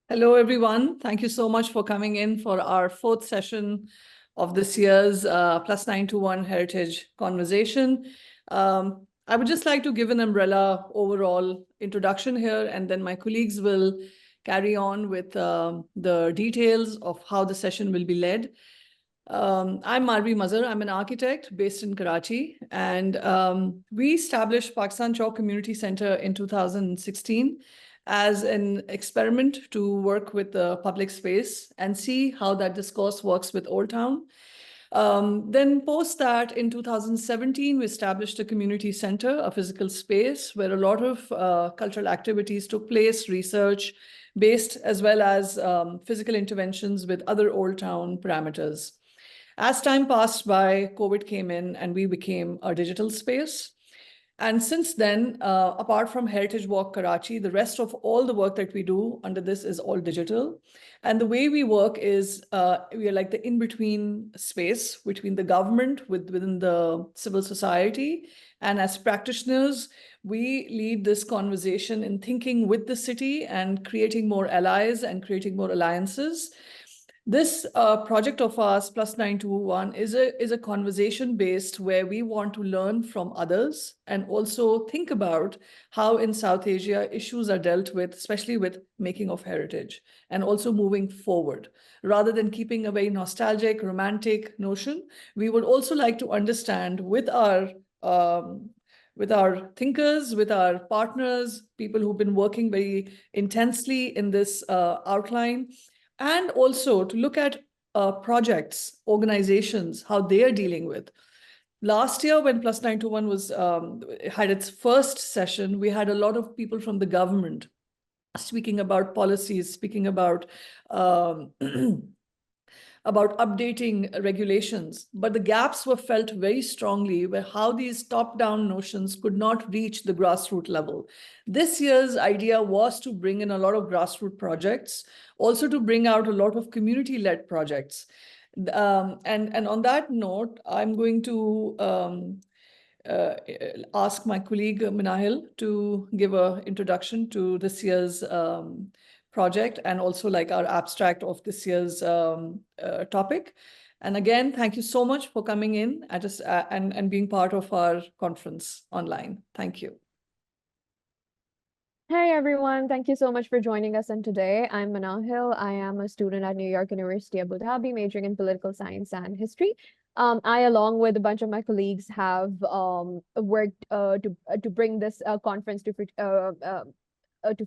Hello, everyone. Thank you so much for coming in for our fourth session of this year's +921 Heritage Conversation. I would just like to give an umbrella overall introduction here, and then my colleagues will carry on with the details of how the session will be led. I'm Marvi Mazhar. I'm an architect based in Karachi, and we established Pakistan Chowk Community Center in 2016 as an experiment to work with the public space and see how that discourse works with Old Town. Then post that, in 2017, we established a community center, a physical space where a lot of cultural activities took place, research based, as well as physical interventions with other Old Town parameters. As time passed by, COVID came in and we became a digital space. And since then, apart from Heritage Walk Karachi, the rest of all the work that we do under this is all digital. And the way we work is we are like the in-between space between the government within the civil society. And as practitioners, we lead this conversation in thinking with the city and creating more allies and creating more alliances. This project of ours, +921, is a conversation based where we want to learn from others and also think about how in South Asia issues are dealt with, especially with making of heritage, and also moving forward. Rather than keeping a very nostalgic, romantic notion, we would also like to understand with our thinkers, with our partners, people who've been working very intensely in this outline, and also to look at projects, organizations, how they are dealing with. Last year, when +921 was had its first session, we had a lot of people from the government speaking about policies, speaking about about updating regulations, but the gaps were felt very strongly where how these top-down notions could not reach the grassroots level. This year's idea was to bring in a lot of grassroots projects, also to bring out a lot of community-led projects. And on that note, I'm going to ask my colleague Minahil to give an introduction to this year's project and also like our abstract of this year's topic. And again, thank you so much for coming in and being part of our conference online. Thank you. Hi, everyone. Thank you so much for joining us in today. I'm Manahil. I am a student at New York University, Abu Dhabi, majoring in political science and history. I, along with a bunch of my colleagues, have worked to bring this conference to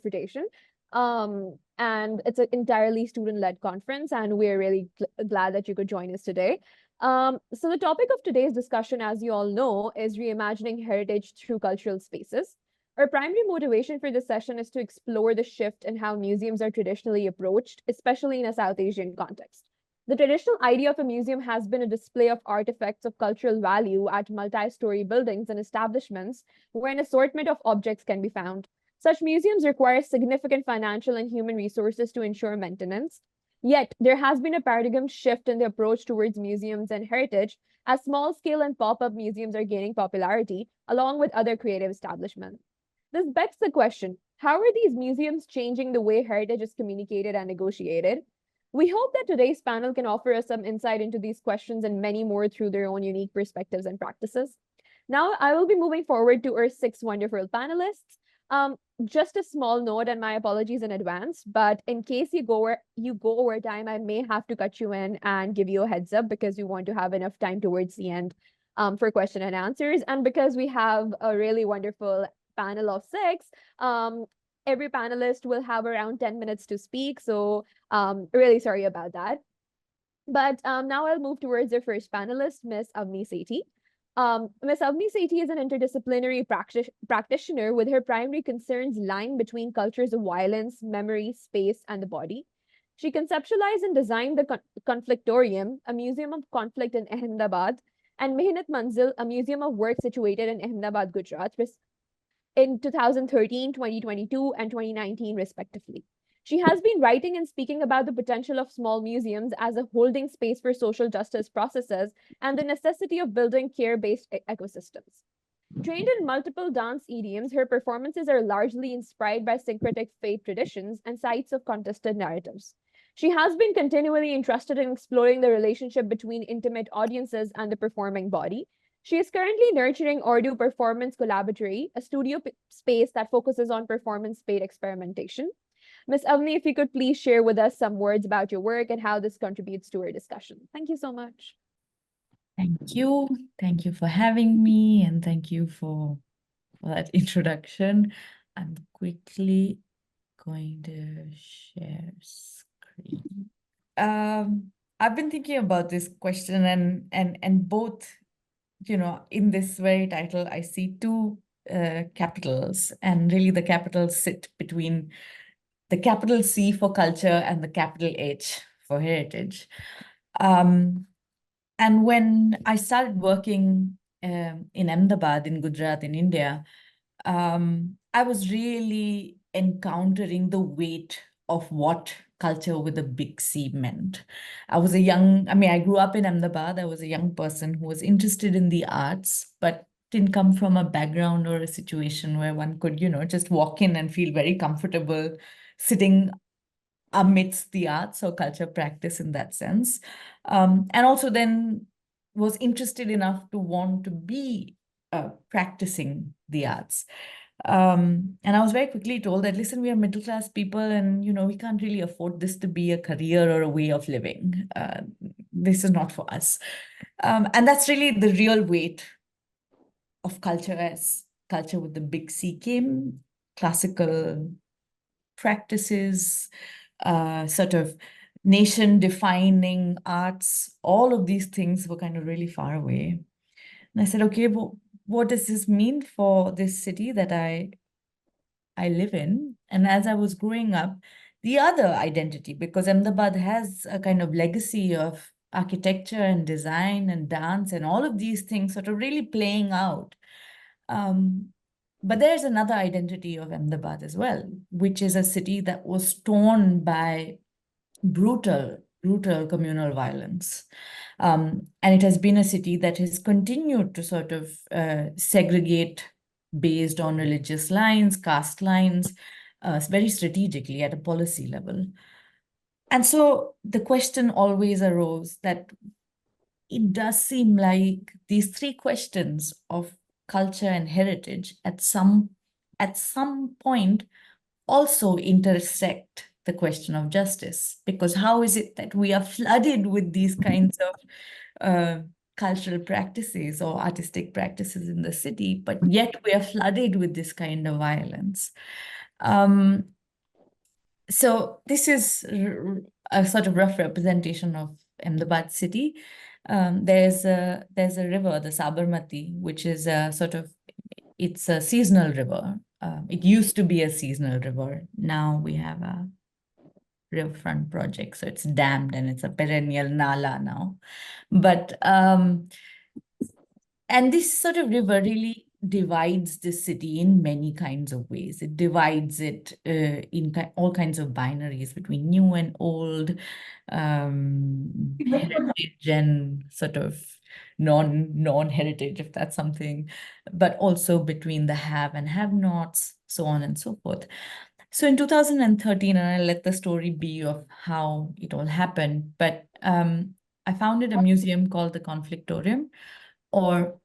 fruition. And it's an entirely student-led conference, and we're really glad that you could join us today. So the topic of today's discussion, as you all know, is reimagining heritage through cultural spaces. Our primary motivation for this session is to explore the shift in how museums are traditionally approached, especially in a South Asian context. The traditional idea of a museum has been a display of artifacts of cultural value at multi-story buildings and establishments where an assortment of objects can be found. Such museums require significant financial and human resources to ensure maintenance. Yet, there has been a paradigm shift in the approach towards museums and heritage as small-scale and pop-up museums are gaining popularity, along with other creative establishments. This begs the question, how are these museums changing the way heritage is communicated and negotiated? We hope that today's panel can offer us some insight into these questions and many more through their own unique perspectives and practices. Now, I will be moving forward to our 6 wonderful panelists. Just a small note, and my apologies in advance, but in case you go over time, I may have to cut you in and give you a heads up because we want to have enough time towards the end for question and answers. And because we have a really wonderful panel of 6, every panelist will have around 10 minutes to speak. So really sorry about that. But now I'll move towards our first panelist, Ms. Avni Sethi. Ms. Avni Sethi is an interdisciplinary practitioner with her primary concerns lying between cultures of violence, memory, space, and the body. She conceptualized and designed the Conflictorium, a museum of conflict in Ahmedabad, and Mehnat Manzil, a museum of work situated in Ahmedabad, Gujarat, in 2013, 2022, and 2019, respectively. She has been writing and speaking about the potential of small museums as a holding space for social justice processes and the necessity of building care-based ecosystems. Trained in multiple dance idioms, her performances are largely inspired by syncretic faith traditions and sites of contested narratives. She has been continually interested in exploring the relationship between intimate audiences and the performing body. She is currently nurturing Urdu Performance Collaboratory, a studio space that focuses on performance-based experimentation. Ms. Avni, if you could please share with us some words about your work and how this contributes to our discussion. Thank you so much. Thank you. Thank you for having me, and thank you for that introduction. I'm quickly going to share screen. I've been thinking about this question, and both, in this very title, I see two capitals, and really the capitals sit between the capital C for culture and the capital H for heritage. And when I started working in Ahmedabad, in Gujarat, in India, I was really encountering the weight of what culture with a big C meant. I grew up in Ahmedabad. I was a young person who was interested in the arts, but didn't come from a background or a situation where one could, just walk in and feel very comfortable sitting amidst the arts or culture practice in that sense. And also then was interested enough to want to be practicing the arts. And I was very quickly told that, listen, we are middle-class people and, we can't really afford this to be a career or a way of living. This is not for us. And that's really the real weight of culture as culture with the big C came, classical practices, sort of nation-defining arts, all of these things were kind of really far away. And I said, okay, well, what does this mean for this city that I live in? And as I was growing up, the other identity, because Ahmedabad has a kind of legacy of architecture and design and dance and all of these things sort of really playing out. But there's another identity of Ahmedabad as well, which is a city that was torn by brutal communal violence. And it has been a city that has continued to sort of segregate based on religious lines, caste lines, very strategically at a policy level. And so the question always arose that it does seem like these three questions of culture and heritage at some point also intersect the question of justice, because how is it that we are flooded with these kinds of cultural practices or artistic practices in the city, but yet we are flooded with this kind of violence? So this is a sort of rough representation of Ahmedabad city. There's a river, the Sabarmati, which is it's a seasonal river. It used to be a seasonal river. Now we have a riverfront project, so it's dammed and it's a perennial nala now. But and this sort of river really divides the city in many kinds of ways. It divides it in all kinds of binaries between new and old, heritage and sort of non-heritage, if that's something, but also between the have and have-nots, so on and so forth. So in 2013, and I'll let the story be of how it all happened, but I founded a museum called the Conflictorium, or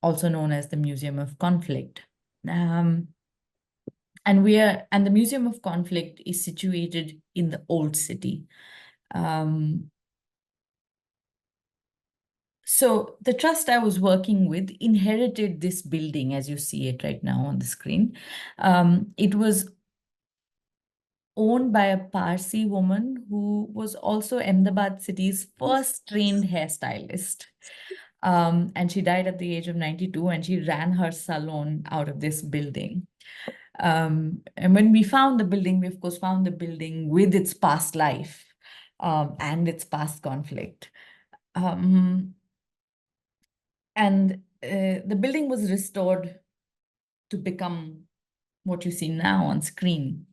also known as the Museum of Conflict. And the Museum of Conflict is situated in the old city. So the trust I was working with inherited this building as you see it right now on the screen. It was owned by a Parsi woman who was also Ahmedabad city's first trained hairstylist. And she died at the age of 92, and she ran her salon out of this building. And when we found the building, we of course found the building with its past life and its past conflict. And the building was restored to become what you see now on screen.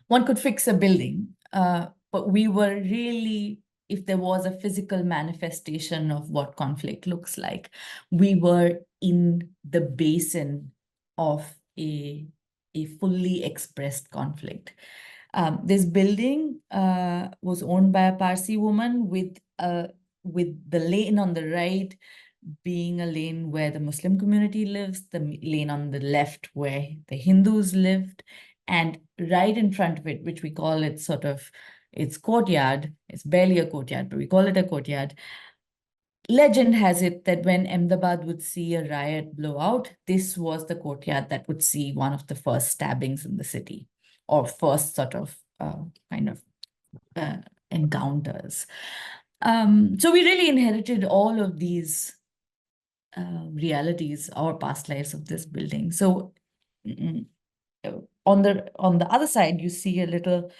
One could fix a building, but we were really if there was a physical manifestation of what conflict looks like, we were in the basin of a fully expressed conflict. This building was owned by a Parsi woman, with the lane on the right being a lane where the Muslim community lives, the lane on the left where the Hindus lived, and right in front of it, which we call it sort of its courtyard. It's barely a courtyard, but we call it a courtyard. Legend has it that when Ahmedabad would see a riot blow out, this was the courtyard that would see one of the first stabbings in the city, or first sort of kind of encounters. So we really inherited all of these realities, our past lives of this building. So on the other side, you see a little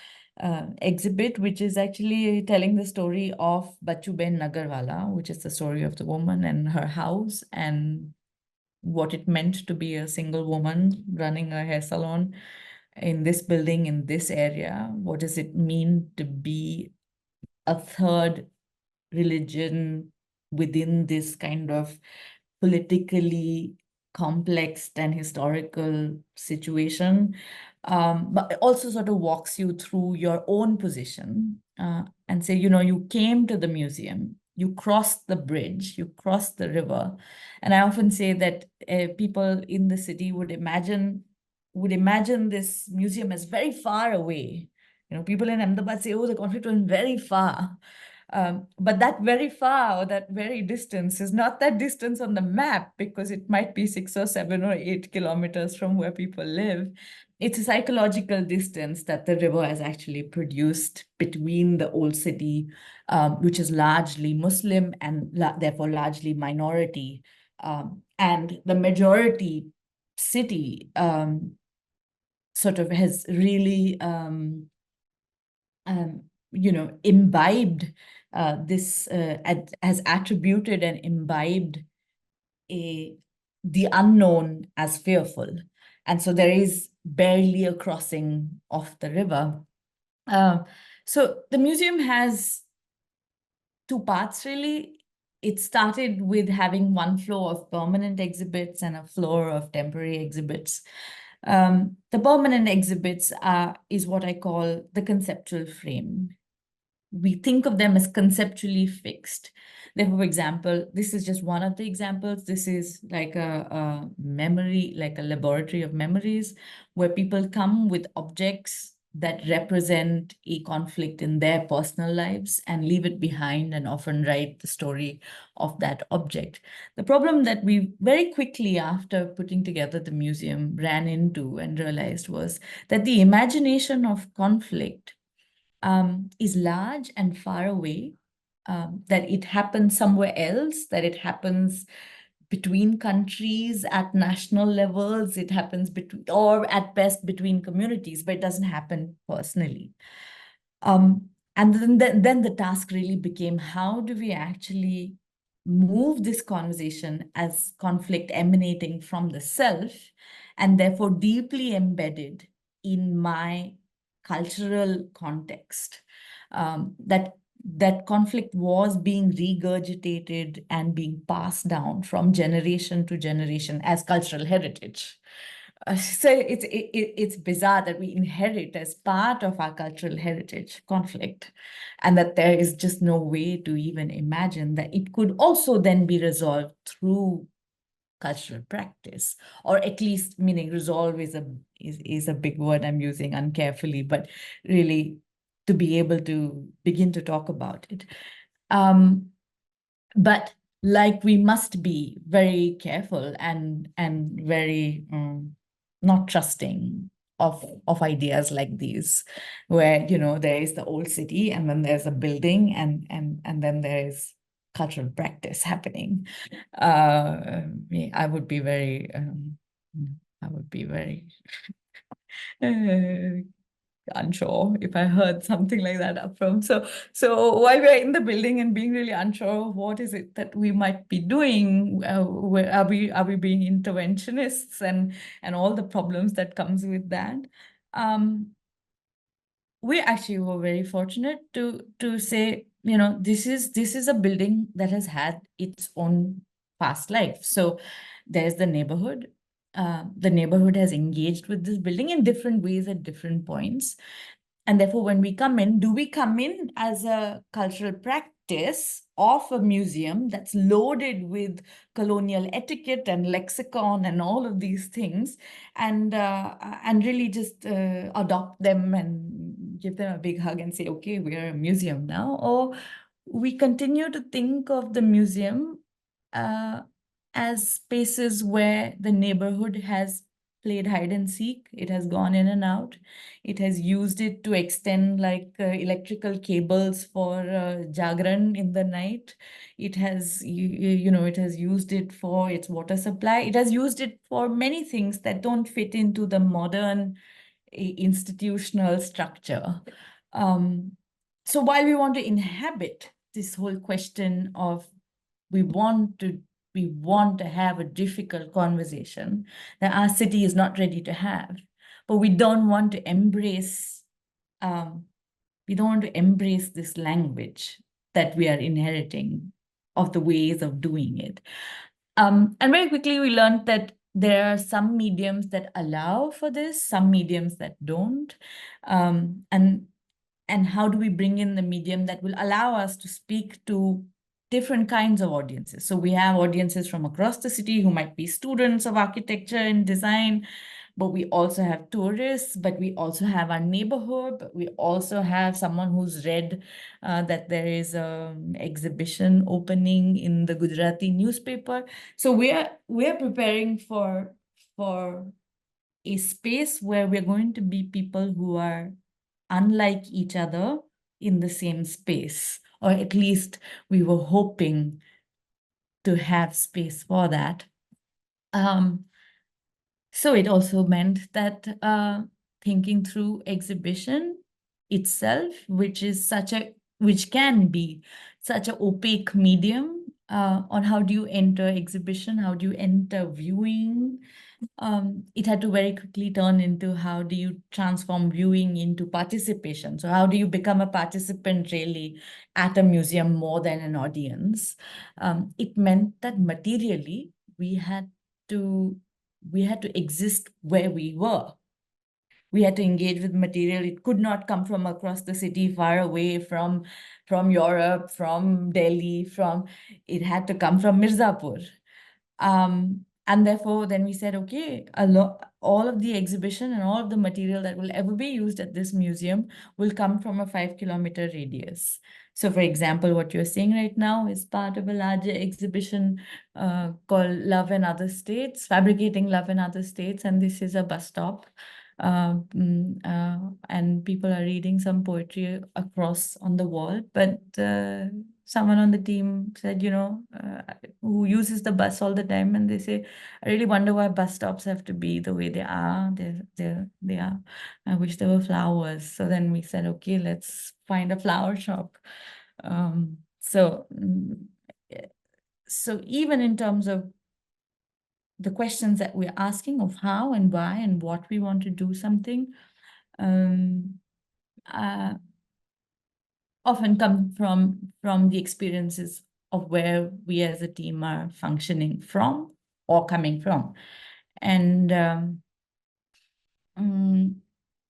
exhibit, which is actually telling the story of Bachuben Nagarwala, which is the story of the woman and her house and what it meant to be a single woman running a hair salon in this building, in this area. What does it mean to be a third religion within this kind of politically complex and historical situation, but it also sort of walks you through your own position and say, you came to the museum, you crossed the bridge, you crossed the river. And I often say that people in the city would imagine this museum as very far away. People in Ahmedabad say, oh, the conflict went very far. But that very far, or that very distance, is not that distance on the map, because it might be 6 or 7 or 8 kilometers from where people live. It's a psychological distance that the river has actually produced between the old city, which is largely Muslim and therefore largely minority, and the majority city sort of has really imbibed this, has attributed and imbibed the unknown as fearful. And so there is barely a crossing of the river. So the museum has two parts, really. It started with having one floor of permanent exhibits and a floor of temporary exhibits. The permanent exhibits is what I call the conceptual frame. We think of them as conceptually fixed. Therefore, for example, this is just one of the examples. This is like a memory, like a laboratory of memories, where people come with objects that represent a conflict in their personal lives and leave it behind and often write the story of that object. The problem that we very quickly, after putting together the museum, ran into and realized was that the imagination of conflict is large and far away, that it happens somewhere else, that it happens between countries at national levels, it happens between, or at best between communities, but it doesn't happen personally. And then the task really became, how do we actually move this conversation as conflict emanating from the self, and therefore deeply embedded in my cultural context, that conflict was being regurgitated and being passed down from generation to generation as cultural heritage. So it's bizarre that we inherit as part of our cultural heritage conflict, and that there is just no way to even imagine that it could also then be resolved through cultural practice, or at least, meaning resolve is a big word I'm using uncarefully, but really to be able to begin to talk about it. But like, we must be very careful and very not trusting of ideas like these, where there is the old city, and then there's a building, and then there is cultural practice happening. I would be very unsure if I heard something like that up from. So while we're in the building and being really unsure of what is it that we might be doing, where are we being interventionists and all the problems that comes with that? We actually were very fortunate to say, this is a building that has had its own past life. So there's the neighborhood. The neighborhood has engaged with this building in different ways at different points. And therefore, when we come in, do we come in as a cultural practice of a museum that's loaded with colonial etiquette and lexicon and all of these things, and really just adopt them and give them a big hug and say, okay, we are a museum now? Or we continue to think of the museum as spaces where the neighborhood has played hide and seek. It has gone in and out. It has used it to extend like electrical cables for Jagran in the night. It has, it has used it for its water supply. It has used it for many things that don't fit into the modern institutional structure. So while we want to inhabit this whole question of we want to have a difficult conversation that our city is not ready to have, but we don't want to embrace this language that we are inheriting of the ways of doing it. And very quickly we learned that there are some mediums that allow for this, some mediums that don't. And how do we bring in the medium that will allow us to speak to different kinds of audiences? So we have audiences from across the city who might be students of architecture and design, but we also have tourists, but we also have our neighborhood, but we also have someone who's read that there is an exhibition opening in the Gujarati newspaper. So we're preparing for a space where we're going to be people who are unlike each other in the same space, or at least we were hoping to have space for that. So it also meant that thinking through exhibition itself, which can be such an opaque medium, on how do you enter exhibition, how do you enter viewing, it had to very quickly turn into how do you transform viewing into participation. So how do you become a participant really at a museum more than an audience? It meant that materially we had to exist where we were. We had to engage with material. It could not come from across the city, far away from Europe, from Delhi, it had to come from Mirzapur. And therefore, then we said, okay, all of the exhibition and all of the material that will ever be used at this museum will come from a 5-kilometer radius. So for example, what you're seeing right now is part of a larger exhibition called Love and Other States, Fabricating Love and Other States. And this is a bus stop. And people are reading some poetry across on the wall, but someone on the team said, who uses the bus all the time, and they say, I really wonder why bus stops have to be the way they are. They are. I wish there were flowers. So then we said, okay, let's find a flower shop. So even in terms of the questions that we're asking of how and why and what we want to do something, often come from the experiences of where we as a team are functioning from or coming from. And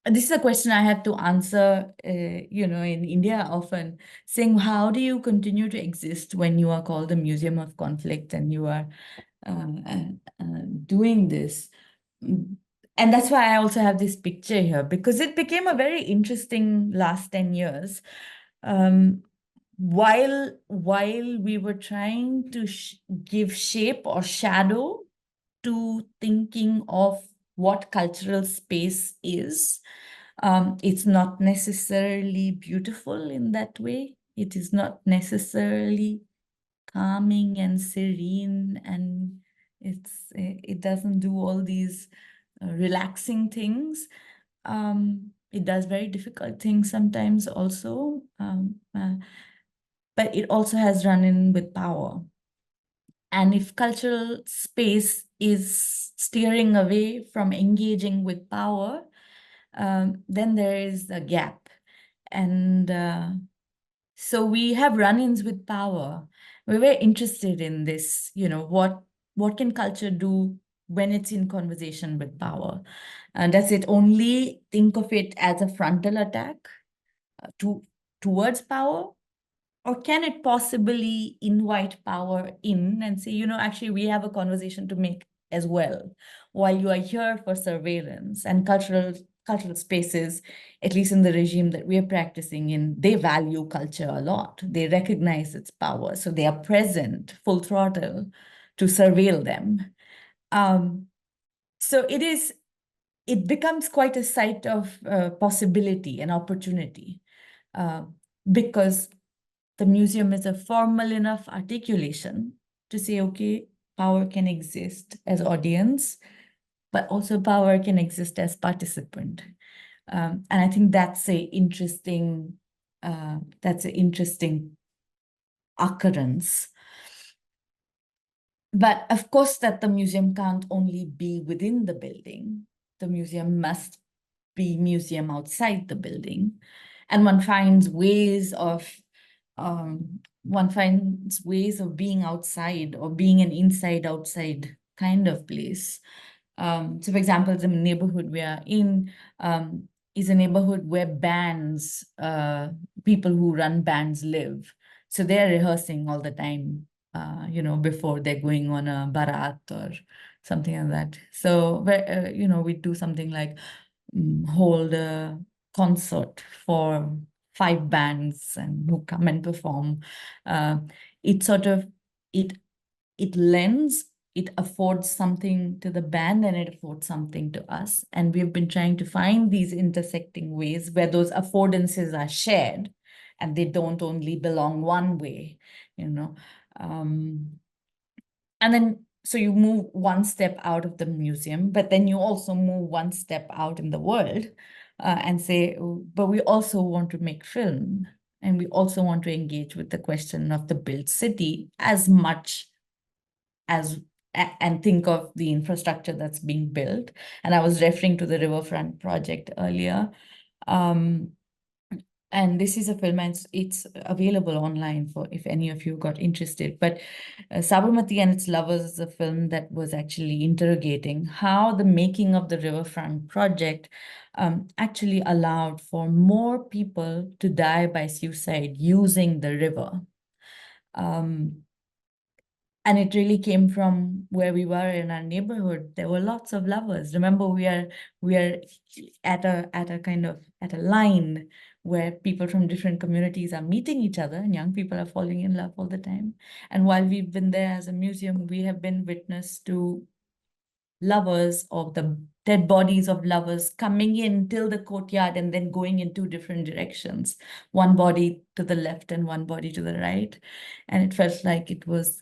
this is a question I had to answer, in India often, saying, how do you continue to exist when you are called the Museum of Conflict and you are doing this? And that's why I also have this picture here, because it became a very interesting last 10 years. While we were trying to give shape or shadow to thinking of what cultural space is, it's not necessarily beautiful in that way. It is not necessarily calming and serene, and it doesn't do all these relaxing things. It does very difficult things sometimes also, but it also has run in with power. And if cultural space is steering away from engaging with power, then there is a gap. And So we have run-ins with power. We're very interested in this, what can culture do when it's in conversation with power? And does it only think of it as a frontal attack towards power? Or can it possibly invite power in and say, actually, we have a conversation to make as well, while you are here for surveillance and cultural spaces, at least in the regime that we are practicing in, they value culture a lot. They recognize its power. So they are present full throttle to surveil them. So it becomes quite a site of possibility and opportunity, because the museum is a formal enough articulation to say, okay, power can exist as audience, but also power can exist as participant. And I think that's an interesting occurrence. But of course, that the museum can't only be within the building. The museum must be museum outside the building. And one finds ways of being outside or being an inside-outside kind of place. So for example, the neighborhood we are in is a neighborhood where bands, people who run bands live. So they're rehearsing all the time, before they're going on a barat or something like that. So, we do something like hold a concert for 5 bands and who come and perform. It affords something to the band and it affords something to us. And we've been trying to find these intersecting ways where those affordances are shared and they don't only belong one way, and then, so you move one step out of the museum, but then you also move one step out in the world and say, "Oh, but we also want to make film and we also want to engage with the question of the built city as much as, and think of the infrastructure that's being built." And I was referring to the Riverfront project earlier. And this is a film, and it's available online for if any of you got interested. But Sabarmati and Its Lovers is a film that was actually interrogating how the making of the Riverfront project actually allowed for more people to die by suicide using the river. And it really came from where we were in our neighborhood. There were lots of lovers. Remember, we are at a line where people from different communities are meeting each other and young people are falling in love all the time. And while we've been there as a museum, we have been witness to lovers, or the dead bodies of lovers, coming in till the courtyard and then going in 2 different directions, one body to the left and one body to the right. And it felt like it was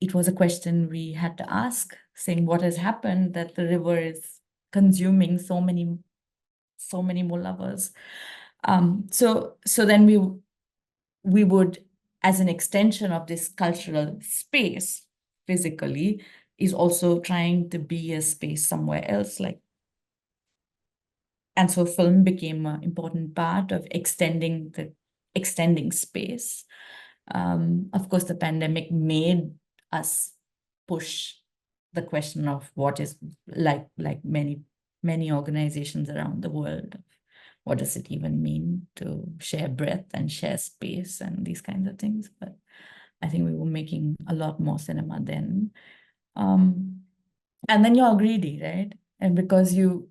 a question we had to ask, saying, what has happened that the river is consuming so many more lovers? So then we would, as an extension of this cultural space, physically, is also trying to be a space somewhere else. And so film became an important part of extending space. Of course, the pandemic made us push the question of what is, like many organizations around the world, what does it even mean to share breath and share space and these kinds of things. But I think we were making a lot more cinema then. And then you're greedy, right? And because you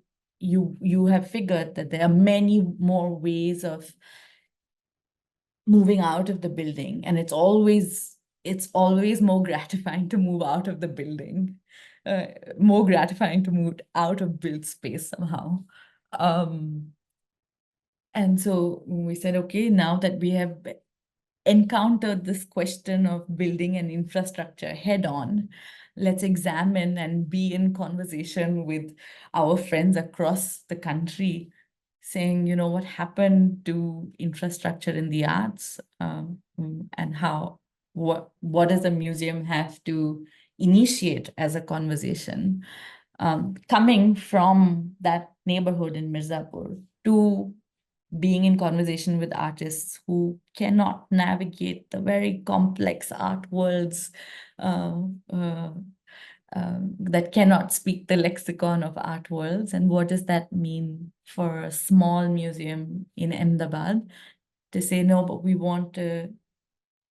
have figured that there are many more ways of moving out of the building, and it's always more gratifying to move out of the building, more gratifying to move out of built space somehow. And so we said, okay, now that we have encountered this question of building an infrastructure head on, let's examine and be in conversation with our friends across the country, saying, what happened to infrastructure in the arts, and what does a museum have to initiate as a conversation, coming from that neighborhood in Mirzapur to being in conversation with artists who cannot navigate the very complex art worlds, that cannot speak the lexicon of art worlds, and what does that mean for a small museum in Ahmedabad to say, no, but we want to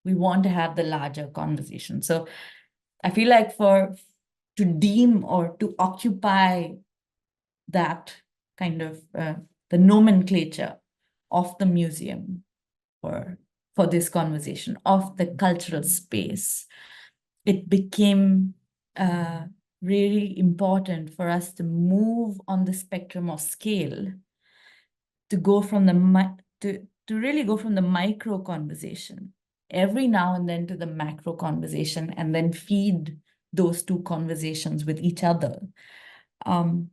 have the larger conversation. So I feel like to deem or to occupy that kind of the nomenclature of the museum for this conversation of the cultural space, it became really important for us to move on the spectrum of scale, to go from the to really go from the micro conversation every now and then to the macro conversation, and then feed those two conversations with each other. And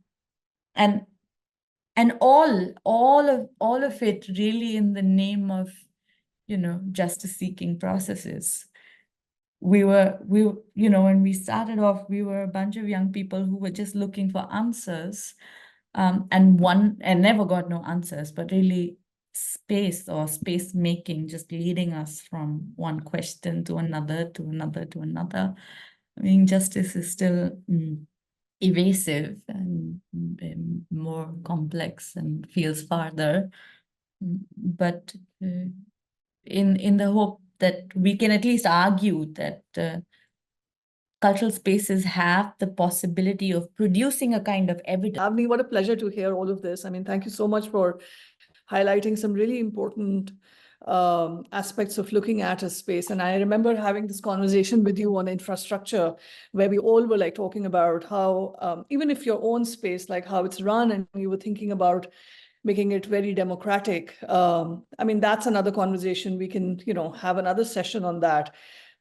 all of it really in the name of, justice seeking processes. We were, when we started off, we were a bunch of young people who were just looking for answers, and never got no answers, but really space or space making, just leading us from one question to another, to another, to another. I mean, justice is still evasive and more complex and feels farther, but in the hope that we can at least argue that cultural spaces have the possibility of producing a kind of evidence. Avni, what a pleasure to hear all of this. I mean, thank you so much for highlighting some really important aspects of looking at a space. And I remember having this conversation with you on infrastructure, where we all were like talking about how, even if your own space, like how it's run, and you were thinking about making it very democratic. I mean, that's another conversation. We can, have another session on that.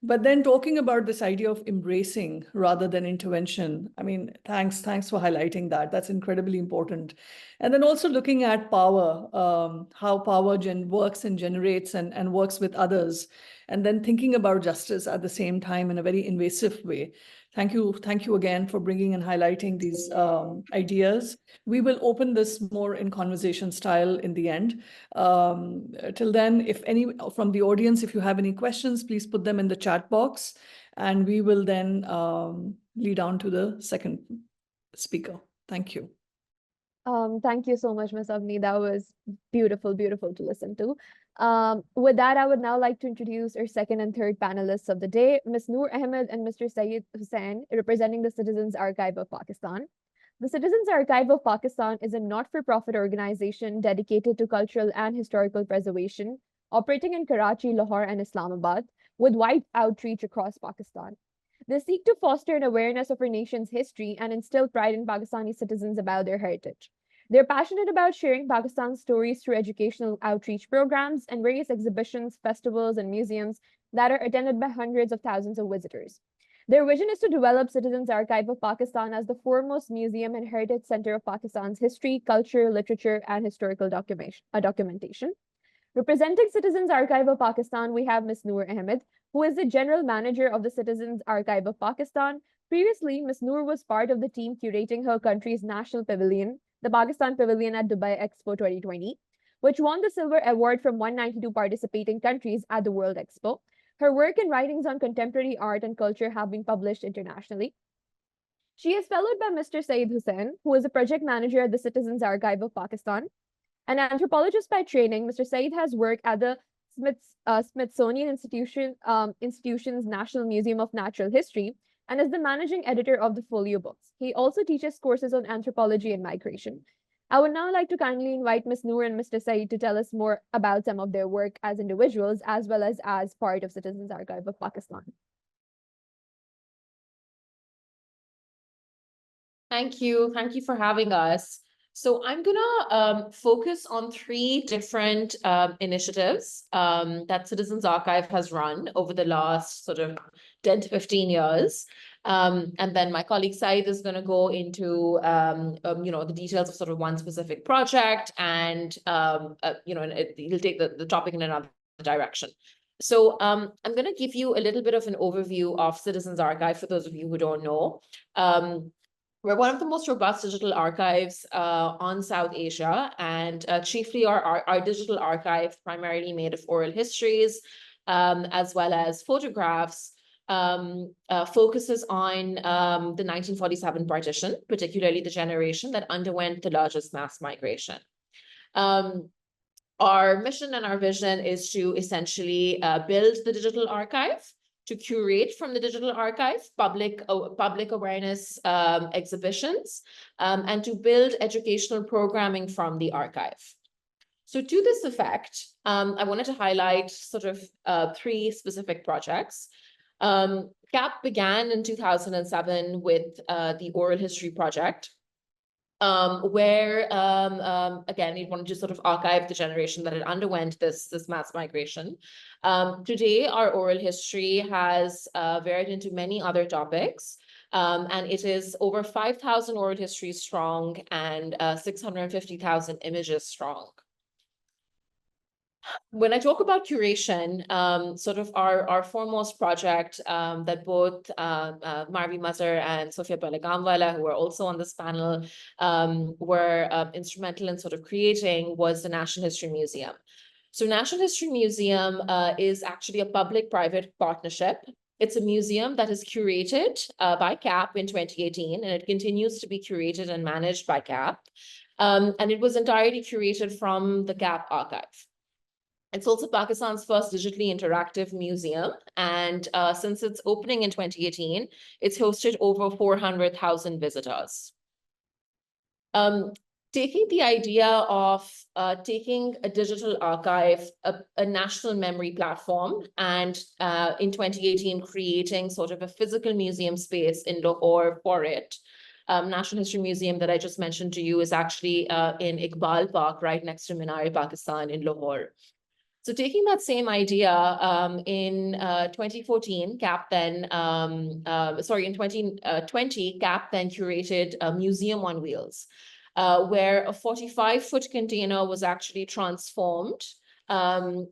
But then talking about this idea of embracing rather than intervention, I mean, thanks for highlighting that. That's incredibly important. And then also looking at power, how power works and generates and works with others, and then thinking about justice at the same time in a very invasive way. Thank you again for bringing and highlighting these ideas. We will open this more in conversation style in the end. Till then, if any from the audience, if you have any questions, please put them in the chat box, and we will then lead on to the second speaker. Thank you. Thank you so much, Ms. Avni. That was beautiful, beautiful to listen to. With that, I would now like to introduce our second and third panelists of the day, Ms. Noor Ahmed and Mr. Syed Hussain, representing the Citizens Archive of Pakistan. The Citizens Archive of Pakistan is a not-for-profit organization dedicated to cultural and historical preservation, operating in Karachi, Lahore, and Islamabad, with wide outreach across Pakistan. They seek to foster an awareness of our nation's history and instill pride in Pakistani citizens about their heritage. They're passionate about sharing Pakistan's stories through educational outreach programs and various exhibitions, festivals, and museums that are attended by hundreds of thousands of visitors. Their vision is to develop Citizens Archive of Pakistan as the foremost museum and heritage center of Pakistan's history, culture, literature, and historical documentation. Representing Citizens Archive of Pakistan, we have Ms. Noor Ahmed, who is the General Manager of the Citizens Archive of Pakistan. Previously, Ms. Noor was part of the team curating her country's national pavilion, the Pakistan Pavilion at Dubai Expo 2020, which won the Silver Award from 192 participating countries at the World Expo. Her work and writings on contemporary art and culture have been published internationally. She is followed by Mr. Syed Hussain, who is a project manager at the Citizens Archive of Pakistan. An anthropologist by training, Mr. Syed has worked at the Smithsonian Institution's National Museum of Natural History and is the managing editor of the Folio books. He also teaches courses on anthropology and migration. I would now like to kindly invite Ms. Noor and Mr. Syed to tell us more about some of their work as individuals as well as part of Citizens Archive of Pakistan. Thank you. Thank you for having us. So I'm gonna focus on three different initiatives that Citizens Archive has run over the last sort of 10 to 15 years. And then my colleague Syed is gonna go into the details of sort of one specific project, and he'll take the topic in another direction. So I'm gonna give you a little bit of an overview of Citizens Archive for those of you who don't know. We're one of the most robust digital archives on South Asia, and chiefly our digital archive, primarily made of oral histories, as well as photographs, focuses on the 1947 partition, particularly the generation that underwent the largest mass migration. Our mission and our vision is to essentially build the digital archive, to curate from the digital archive public awareness exhibitions, and to build educational programming from the archive. So to this effect, I wanted to highlight sort of 3 specific projects. CAP began in 2007 with the Oral History Project, where, again, we wanted to sort of archive the generation that had underwent this mass migration. Today, our oral history has varied into many other topics, and it is over 5,000 oral histories strong and 650,000 images strong. When I talk about curation, sort of our foremost project that both Marvi Mazhar and Sofia Pelagamwala, who are also on this panel, were instrumental in sort of creating was the National History Museum. So National History Museum is actually a public-private partnership. It's a museum that is curated by CAP in 2018, and it continues to be curated and managed by CAP. And it was entirely curated from the CAP archive. It's also Pakistan's first digitally interactive museum. And since its opening in 2018, it's hosted over 400,000 visitors. Taking the idea of taking a digital archive, a national memory platform, and in 2018, creating sort of a physical museum space in Lahore for it. National History Museum that I just mentioned to you is actually in Iqbal Park, right next to Minar-e-Pakistan in Lahore. So taking that same idea, in 2014, CAP then, in 2020, CAP then curated a museum on wheels, where a 45-foot container was actually transformed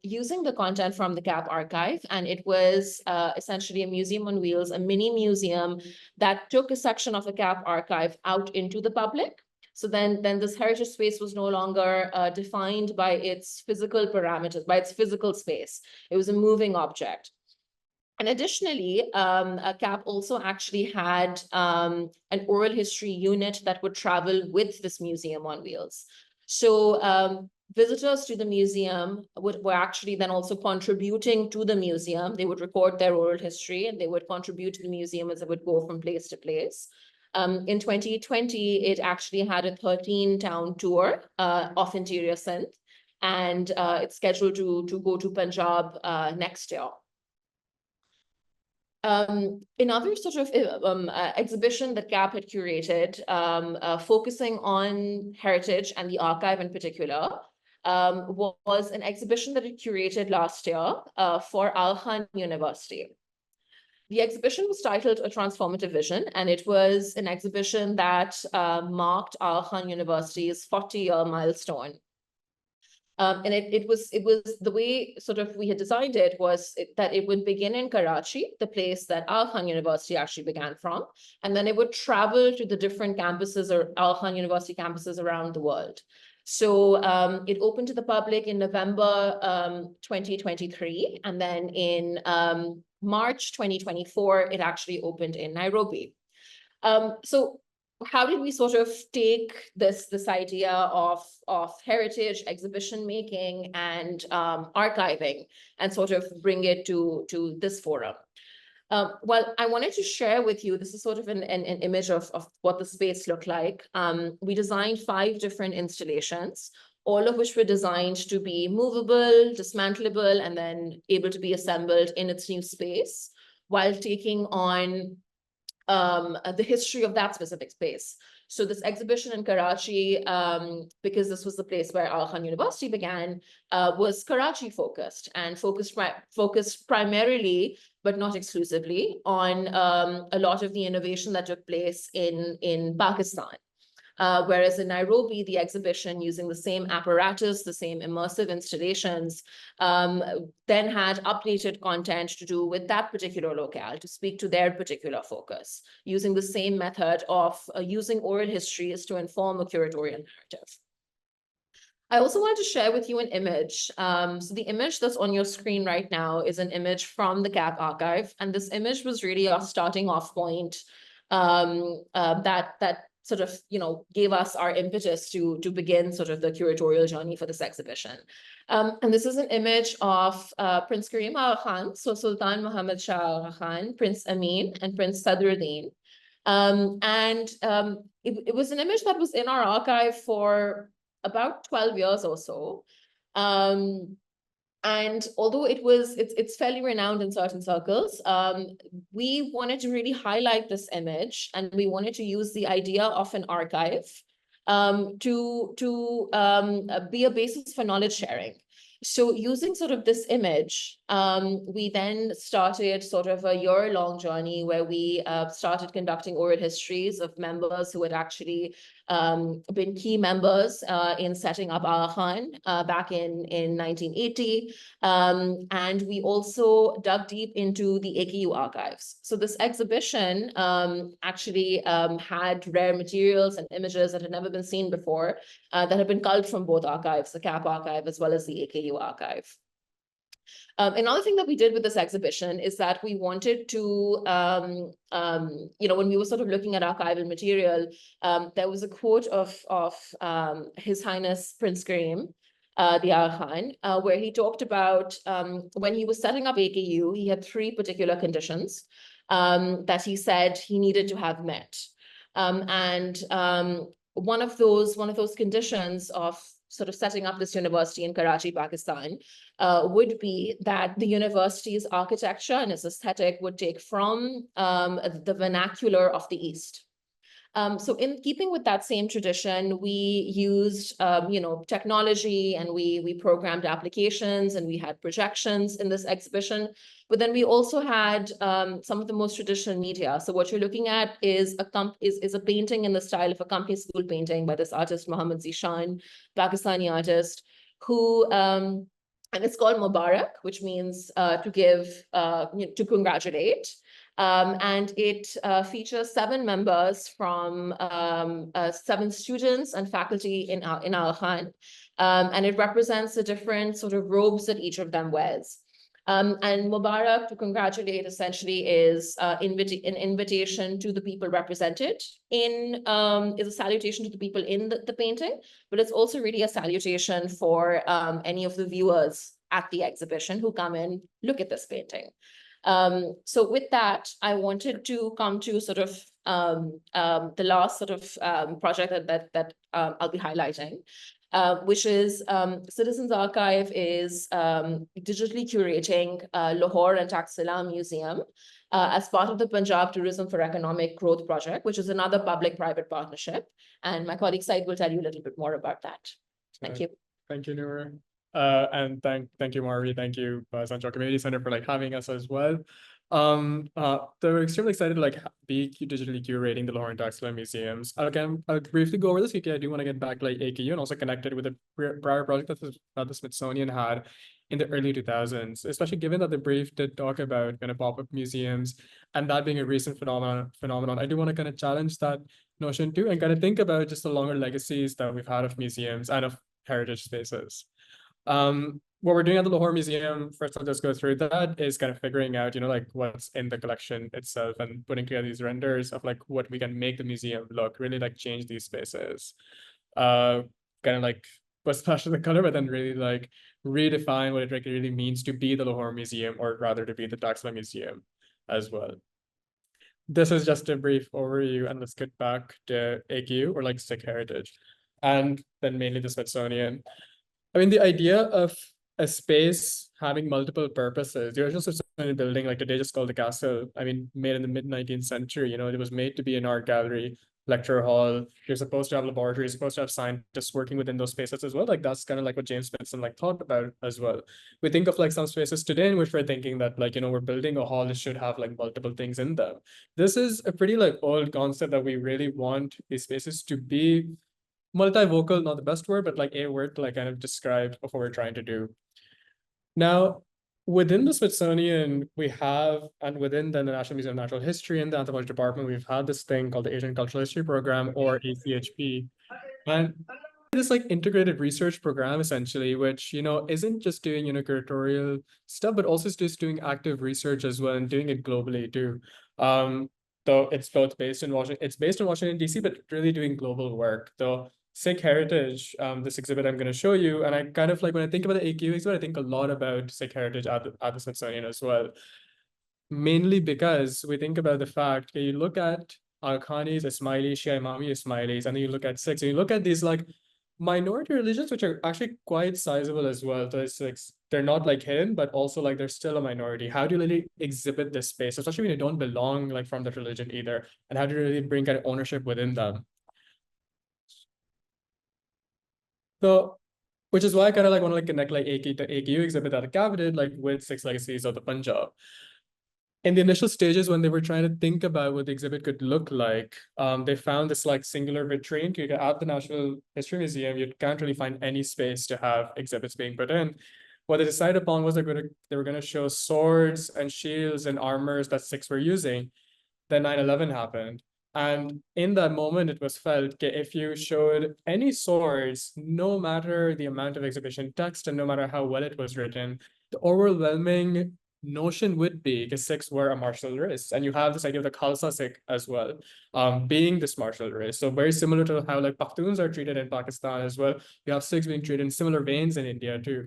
using the content from the CAP archive. And it was essentially a museum on wheels, a mini museum that took a section of the CAP archive out into the public. So then this heritage space was no longer defined by its physical parameters, by its physical space. It was a moving object. And additionally, CAP also actually had an oral history unit that would travel with this museum on wheels. So visitors to the museum were actually then also contributing to the museum. They would record their oral history and they would contribute to the museum as it would go from place to place. In 2020, it actually had a 13-town tour of interior Sindh, and it's scheduled to go to Punjab next year. Another sort of exhibition that CAP had curated, focusing on heritage and the archive in particular, was an exhibition that it curated last year for Al Khan University. The exhibition was titled A Transformative Vision, and it was an exhibition that marked Al Khan University's 40-year milestone. And it was the way sort of we had designed it was that it would begin in Karachi, the place that Al Khan University actually began from, and then it would travel to the different campuses or Al Khan University campuses around the world. So it opened to the public in November 2023, and then in March 2024, it actually opened in Nairobi. So how did we sort of take this idea of heritage, exhibition making, and archiving and sort of bring it to this forum? Well, I wanted to share with you, this is sort of an image of what the space looked like. We designed 5 different installations, all of which were designed to be movable, dismantleable, and then able to be assembled in its new space while taking on the history of that specific space. So this exhibition in Karachi, because this was the place where Al Khan University began, was Karachi focused and focused primarily, but not exclusively, on a lot of the innovation that took place in Pakistan. Whereas in Nairobi, the exhibition, using the same apparatus, the same immersive installations, then had updated content to do with that particular locale, to speak to their particular focus, using the same method of using oral histories to inform a curatorial narrative. I also wanted to share with you an image. So the image that's on your screen right now is an image from the CAP archive. And this image was really our starting off point that sort of, gave us our impetus to begin sort of the curatorial journey for this exhibition. And this is an image of Prince Karim Aga Khan, so Sultan Muhammad Shah Aga Khan, Prince Amin, and Prince Sadruddin. It was an image that was in our archive for about 12 years or so. And although it's fairly renowned in certain circles, we wanted to really highlight this image, and we wanted to use the idea of an archive to be a basis for knowledge sharing. So using sort of this image, we then started sort of a year-long journey where we started conducting oral histories of members who had actually been key members in setting up Aga Khan back in 1980. And we also dug deep into the AKU archives. So this exhibition actually had rare materials and images that had never been seen before that had been culled from both archives, the CAP archive as well as the AKU archive. Another thing that we did with this exhibition is that we wanted to, when we were sort of looking at archival material, there was a quote of His Highness Prince Karim, the Aga Khan, where he talked about when he was setting up AKU, he had 3 particular conditions that he said he needed to have met. One of those conditions of sort of setting up this university in Karachi, Pakistan, would be that the university's architecture and its aesthetic would take from the vernacular of the East. So in keeping with that same tradition, we used, technology, and we programmed applications, and we had projections in this exhibition. But then we also had some of the most traditional media. So what you're looking at is a painting in the style of a company school painting by this artist, Muhammad Zishan, Pakistani artist, who, and it's called Mubarak, which means to give, to congratulate. And it features 7 members from 7 students and faculty in Aga Khan. And it represents the different sort of robes that each of them wears. And Mubarak, to congratulate, essentially is an invitation to the people represented in, is a salutation to the people in the painting, but it's also really a salutation for any of the viewers at the exhibition who come in, look at this painting. So with that, I wanted to come to sort of the last sort of project that I'll be highlighting, which is Citizens Archive is digitally curating Lahore and Taxila Museum as part of the Punjab Tourism for Economic Growth project, which is another public-private partnership. And my colleague Said will tell you a little bit more about that. Thank you. Thank you, Noor. And thank you, Marvi. Thank you, Pakistan Chowk Community Center, for having us as well. We're extremely excited to be digitally curating the Lahore and Taxila museums. Again, I'll briefly go over this because I do want to get back to AKU and also connect it with a prior project that the Smithsonian had in the early 2000s, especially given that the brief did talk about pop-up museums and that being a recent phenomenon. I do want to challenge that notion too and think about just the longer legacies that we've had of museums and of heritage spaces. What we're doing at the Lahore Museum, first I'll just go through that, is figuring out, what's in the collection itself and putting together these renders of what we can make the museum look, really change these spaces. Put splash of the color, but then really redefine what it really means to be the Lahore Museum, or rather to be the Taxila Museum as well. This is just a brief overview, and let's get back to AKU, or Sikh heritage, and then mainly the Smithsonian. I mean, the idea of a space having multiple purposes. The original Smithsonian building, today just called the Castle, made in the mid-19th century, it was made to be an art gallery lecture hall. You're supposed to have laboratories, you're supposed to have scientists working within those spaces as well. Like that's kind of like what James Smithson like thought about as well. We think of like some spaces today in which we're thinking that like, we're building a hall, it should have like multiple things in them. This is a pretty like old concept that we really want these spaces to be multivocal, not the best word, but like a word to like kind of describe what we're trying to do. Now, within the Smithsonian, we have, and within the National Museum of Natural History and the Anthropology Department, we've had this thing called the Asian Cultural History Program, or ACHP. And this like integrated research program essentially, which, isn't just doing, curatorial stuff, but also just doing active research as well and doing it globally too. Though it's both based in Washington, it's based in Washington, DC, but really doing global work. Though Sikh heritage, this exhibit I'm going to show you, and I kind of like when I think about the AQ exhibit, I think a lot about Sikh heritage at the Smithsonian as well. Mainly because we think about the fact that you look at Al-Khanis, Ismailis, Shia Imami Ismailis, and then you look at Sikhs, and you look at these like minority religions, which are actually quite sizable as well. So it's like they're not like hidden, but also like they're still a minority. How do you really exhibit this space, especially when you don't belong like from that religion either? And how do you really bring kind of ownership within them? So, which is why I kind of like want to like connect like the AKU exhibit that Gav did like with Six Legacies of the Punjab. In the initial stages, when they were trying to think about what the exhibit could look like, they found this like singular vitrine. At the National History Museum, you can't really find any space to have exhibits being put in. What they decided upon was they were going to show swords and shields and armors that Sikhs were using. Then 9/11 happened. And in that moment, it was felt that if you showed any swords, no matter the amount of exhibition text and no matter how well it was written, the overwhelming notion would be because Sikhs were a martial race. And you have this idea of the Khalsa Sikh as well, being this martial race. So very similar to how like Pakhtuns are treated in Pakistan as well. You have Sikhs being treated in similar veins in India too.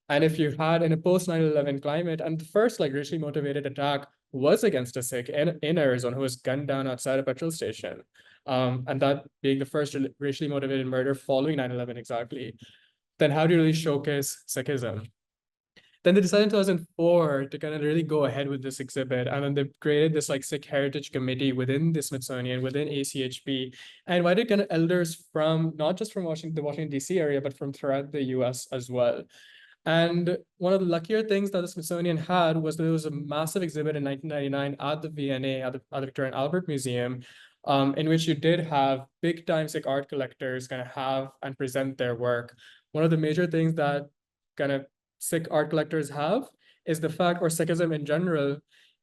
And if you had in a post 9/11 climate, and the first like racially motivated attack was against a Sikh in Arizona who was gunned down outside a petrol station. And that being the first racially motivated murder following 9/11 exactly, then how do you really showcase Sikhism? Then they decided in 2004 to kind of really go ahead with this exhibit. And then they created this like Sikh Heritage Committee within the Smithsonian, within ACHP, and invited kind of elders from not just from the Washington, DC area, but from throughout the US as well. And one of the luckier things that the Smithsonian had was there was a massive exhibit in 1999 at the V&A, at the Victoria and Albert Museum, in which you did have big time Sikh art collectors kind of have and present their work. One of the major things that kind of Sikh art collectors have is the fact, or Sikhism in general,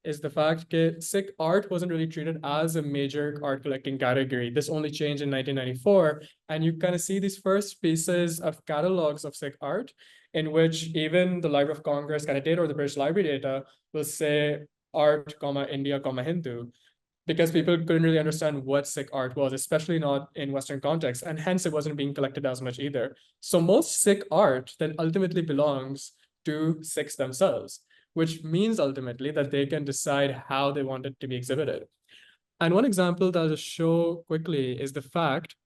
is the fact that Sikh art wasn't really treated as a major art collecting category. This only changed in 1994. And you kind of see these first pieces of catalogs of Sikh art in which even the Library of Congress kind of data or the British Library data will say art, India, Hindu, because people couldn't really understand what Sikh art was, especially not in Western context, and hence it wasn't being collected as much either. So most Sikh art then ultimately belongs to Sikhs themselves, which means ultimately that they can decide how they want it to be exhibited. And one example that I'll just show quickly is the fact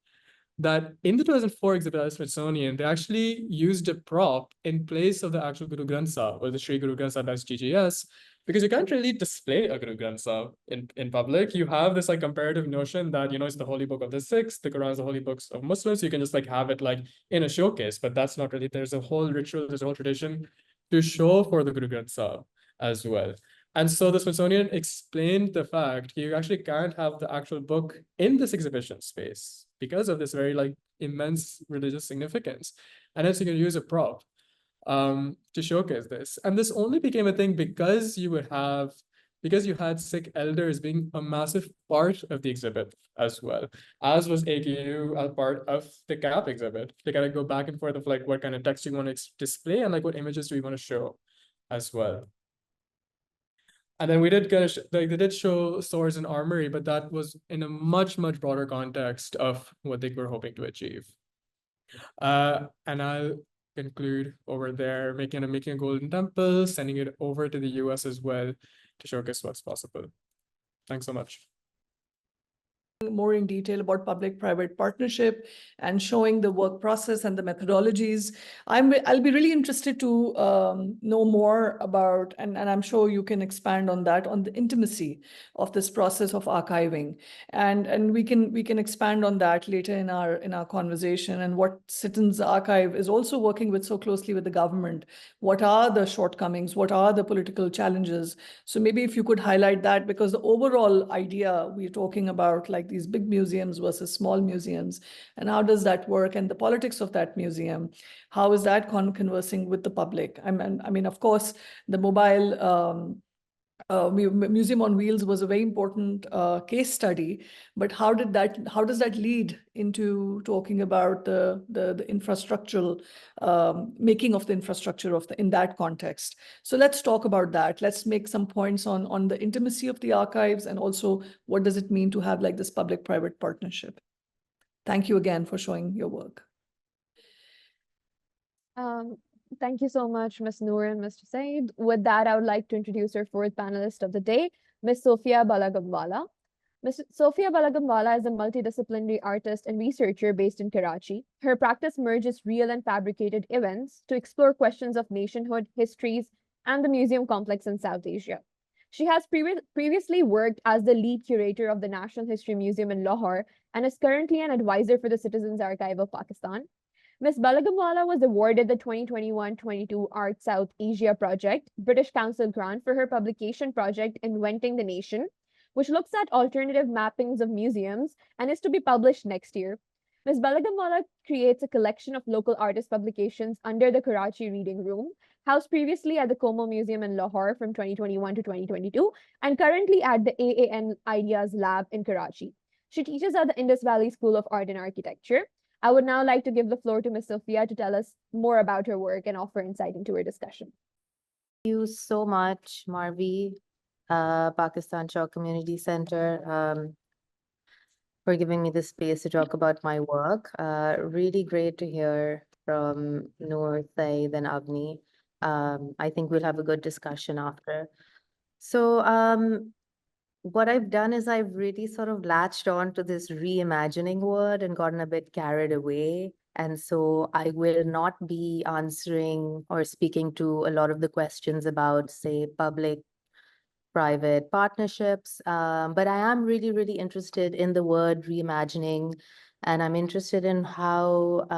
that in the 2004 exhibit at the Smithsonian, they actually used a prop in place of the actual Guru Granth Sahib, or the Sri Guru Granth Sahib as GGS, because you can't really display a Guru Granth Sahib in public. You have this like comparative notion that, it's the holy book of the Sikhs, the Quran is the holy books of Muslims. You can just like have it like in a showcase, but that's not really, there's a whole ritual, there's a whole tradition to show for the Guru Granth Sahib as well. And so the Smithsonian explained the fact you actually can't have the actual book in this exhibition space because of this very like immense religious significance. And hence you can use a prop to showcase this. And this only became a thing because you had Sikh elders being a massive part of the exhibit as well, as was AKU a part of the CAP exhibit. They kind of go back and forth of like what kind of text you want to display and like what images do we want to show as well. And then we did kind of they did show swords and armory, but that was in a much, much broader context of what they were hoping to achieve. And I'll conclude over there, making a golden temple, sending it over to the US as well to showcase what's possible. Thanks so much. more in detail about public-private partnership and showing the work process and the methodologies. I'll be really interested to know more about, and I'm sure you can expand on that, on the intimacy of this process of archiving. And we can expand on that later in our conversation, and what Citizens Archive is also working with so closely with the government. What are the shortcomings? What are the political challenges? So maybe if you could highlight that, because the overall idea we're talking about, like these big museums versus small museums, and how does that work, and the politics of that museum, how is that conversing with the public? I mean, of course, the mobile Museum on Wheels was a very important case study, but how does that lead into talking about the infrastructural making of the infrastructure in that context? So let's talk about that. Let's make some points on the intimacy of the archives, and also what does it mean to have like this public-private partnership. Thank you again for showing your work. Thank you so much, Ms. Noor and Mr. Saeed. With that, I would like to introduce our fourth panelist of the day, Ms. Sophia Balagamwala. Ms. Sophia Balagamwala is a multidisciplinary artist and researcher based in Karachi. Her practice merges real and fabricated events to explore questions of nationhood, histories, and the museum complex in South Asia. She has previously worked as the lead curator of the National History Museum in Lahore and is currently an advisor for the Citizens Archive of Pakistan. Ms. Balagamwala was awarded the 2021-22 Art South Asia Project British Council grant for her publication project Inventing the Nation, which looks at alternative mappings of museums and is to be published next year. Ms. Balagamwala creates a collection of local artist publications under the Karachi Reading Room, housed previously at the Como Museum in Lahore from 2021 to 2022, and currently at the AAN Ideas Lab in Karachi. She teaches at the Indus Valley School of Art and Architecture. I would now like to give the floor to Ms. Sophia to tell us more about her work and offer insight into her discussion. Thank you so much, Marvi, Pakistan Chowk Community Center, for giving me the space to talk about my work. Really great to hear from Noor, Saeed, and Avni. I think we'll have a good discussion after. So what I've done is I've really sort of latched on to this reimagining word and gotten a bit carried away. And so I will not be answering or speaking to a lot of the questions about, say, public-private partnerships. But I am really, really interested in the word reimagining, and I'm interested in how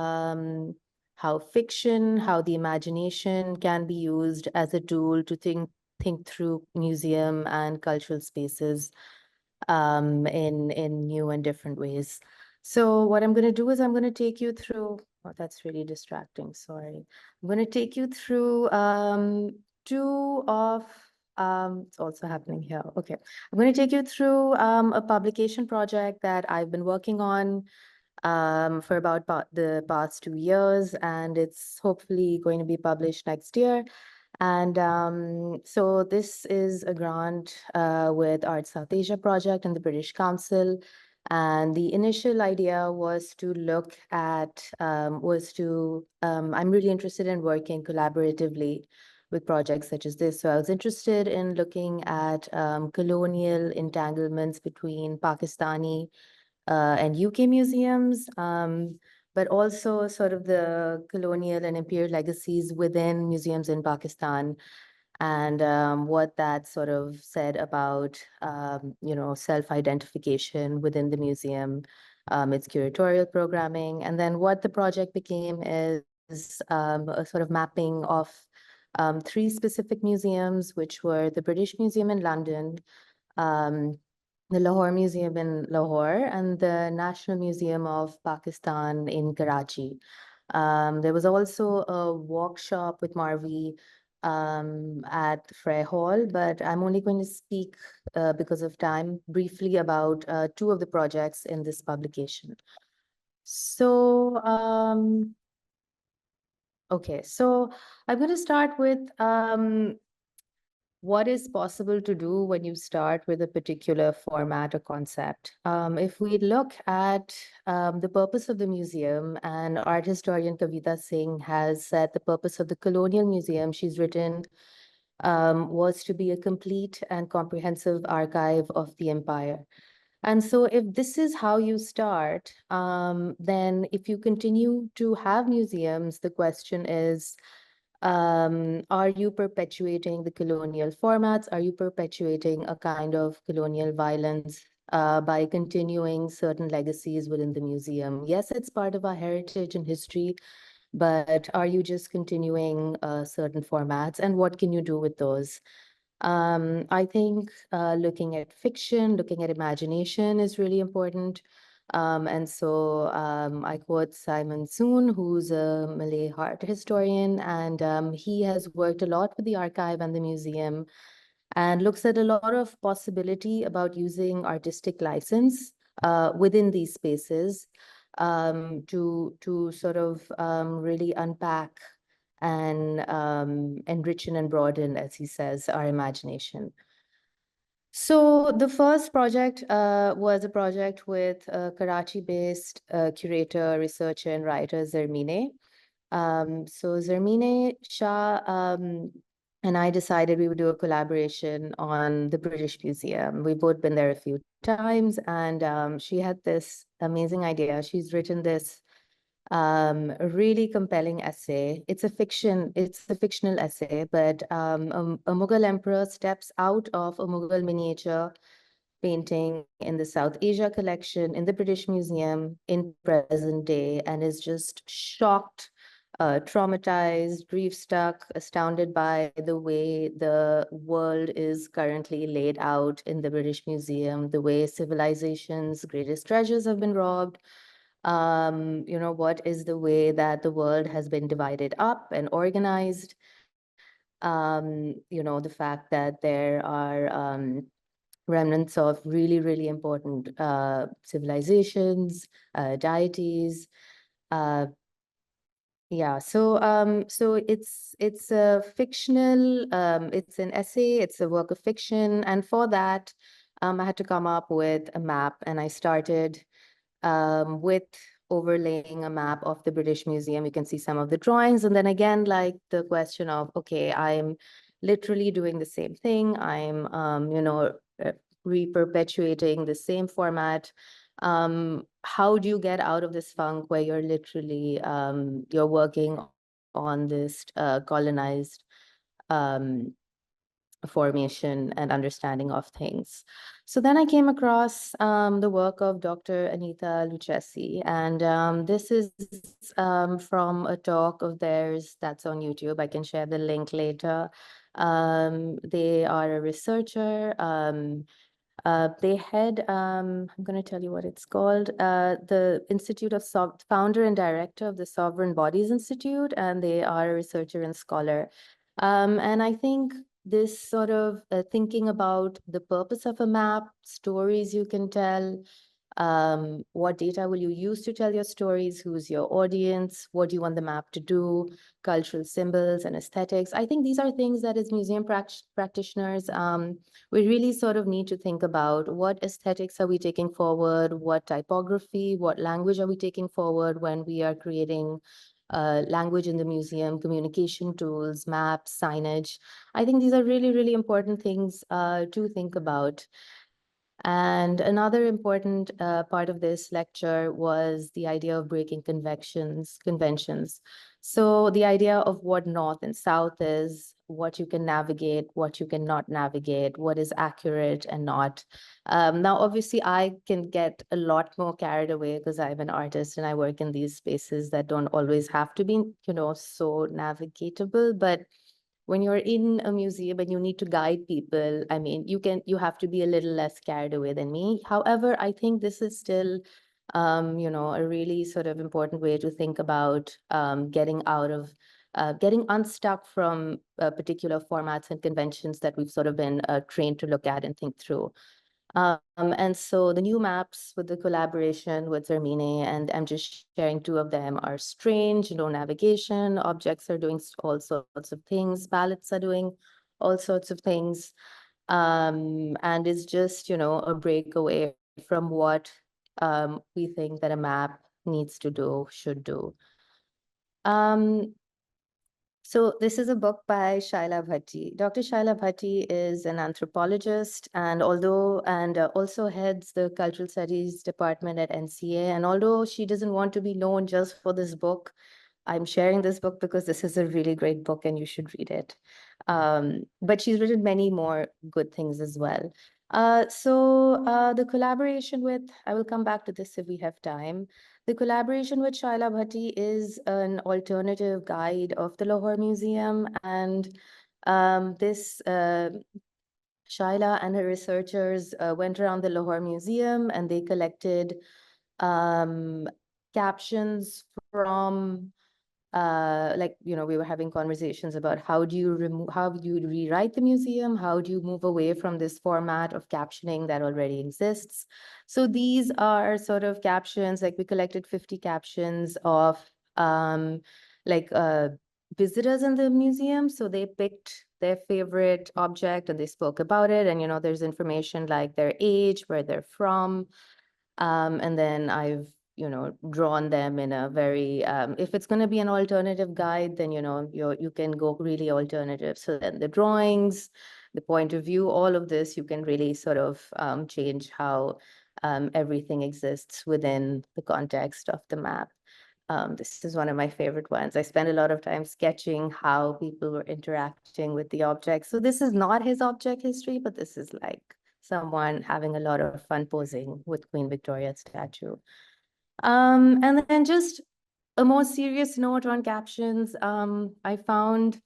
fiction, how the imagination can be used as a tool to think through museum and cultural spaces in new and different ways. So what I'm going to do is I'm going to take you through, oh, that's really distracting, sorry. I'm going to take you through two of, it's also happening here. Okay, I'm going to take you through a publication project that I've been working on for about the past 2 years, and it's hopefully going to be published next year. And so this is a grant with Art South Asia Project and the British Council. And the initial idea was to look at, I'm really interested in working collaboratively with projects such as this. So I was interested in looking at colonial entanglements between Pakistani and UK museums, but also sort of the colonial and imperial legacies within museums in Pakistan, and what that sort of said about, self-identification within the museum, its curatorial programming, and then what the project became is a sort of mapping of 3 specific museums, which were the British Museum in London, the Lahore Museum in Lahore, and the National Museum of Pakistan in Karachi. There was also a workshop with Marvi at Frey Hall, but I'm only going to speak because of time briefly about 2 of the projects in this publication. So, okay, so I'm going to start with what is possible to do when you start with a particular format or concept. If we look at the purpose of the museum, and art historian Kavita Singh has said the purpose of the Colonial Museum, she's written, was to be a complete and comprehensive archive of the empire. And so if this is how you start, then if you continue to have museums, the question is, are you perpetuating the colonial formats? Are you perpetuating a kind of colonial violence by continuing certain legacies within the museum? Yes, it's part of our heritage and history, but are you just continuing certain formats? And what can you do with those? I think looking at fiction, looking at imagination is really important. And so I quote Simon Soon, who's a Malay art historian, and he has worked a lot with the archive and the museum and looks at a lot of possibility about using artistic license within these spaces to sort of really unpack and enrich and broaden, as he says, our imagination. So the first project was a project with Karachi-based curator, researcher, and writer Zarmeene. So Zarmeene Shah and I decided we would do a collaboration on the British Museum. We've both been there a few times, and she had this amazing idea. She's written this a really compelling essay. It's a fictional essay, but a Mughal emperor steps out of a Mughal miniature painting in the South Asia collection in the British Museum in present day and is just shocked, traumatized, grief-struck, astounded by the way the world is currently laid out in the British Museum, the way civilization's greatest treasures have been robbed. What is the way that the world has been divided up and organized? The fact that there are remnants of really, really important civilizations, deities. So it's a fictional, it's an essay, it's a work of fiction, and for that, I had to come up with a map, and I started with overlaying a map of the British Museum. You can see some of the drawings. And then again, like the question of, okay, I'm literally doing the same thing. I'm, re-perpetuating the same format. How do you get out of this funk where you're literally, you're working on this colonized formation and understanding of things. So then I came across the work of Dr. Anita Lucchesi, and this is from a talk of theirs that's on YouTube. I can share the link later. They are a researcher. They head, I'm going to tell you what it's called, the Institute of founder and director of the Sovereign Bodies Institute, and they are a researcher and scholar. And I think this sort of thinking about the purpose of a map, stories you can tell, what data will you use to tell your stories, who's your audience, what do you want the map to do, cultural symbols and aesthetics. I think these are things that as museum practitioners, we really sort of need to think about. What aesthetics are we taking forward, what typography, what language are we taking forward when we are creating language in the museum, communication tools, maps, signage. I think these are really, really important things to think about. And another important part of this lecture was the idea of breaking conventions. So the idea of what North and South is, what you can navigate, what you cannot navigate, what is accurate and not. Now, obviously, I can get a lot more carried away because I'm an artist and I work in these spaces that don't always have to be, so navigatable. But when you're in a museum and you need to guide people, I mean, you have to be a little less carried away than me. However, I think this is still, a really sort of important way to think about getting out of, getting unstuck from particular formats and conventions that we've sort of been trained to look at and think through. And so the new maps with the collaboration with Zarmeene, and I'm just sharing two of them, are strange, navigation, objects are doing all sorts of things, palettes are doing all sorts of things. And it's just, a breakaway from what we think that a map needs to do, should do. So this is a book by Shaila Bhatti. Dr. Shaila Bhatti is an anthropologist and also heads the Cultural Studies Department at NCA. And although she doesn't want to be known just for this book, I'm sharing this book because this is a really great book and you should read it. But she's written many more good things as well. The collaboration with, I will come back to this if we have time. The collaboration with Shaila Bhatti is an alternative guide of the Lahore Museum, and Shaila and her researchers went around the Lahore Museum and they collected captions from we were having conversations about how do you rewrite the museum? How do you move away from this format of captioning that already exists? So these are sort of captions, like we collected 50 captions of visitors in the museum. So they picked their favorite object and they spoke about it. And, there's information like their age, where they're from. And then I've drawn them in a very, if it's going to be an alternative guide, then, you can go really alternative. So then the drawings, the point of view, all of this, you can really sort of change how everything exists within the context of the map. This is one of my favorite ones. I spent a lot of time sketching how people were interacting with the objects. So this is not his object history, but this is like someone having a lot of fun posing with Queen Victoria's statue. And then just a more serious note on captions, I found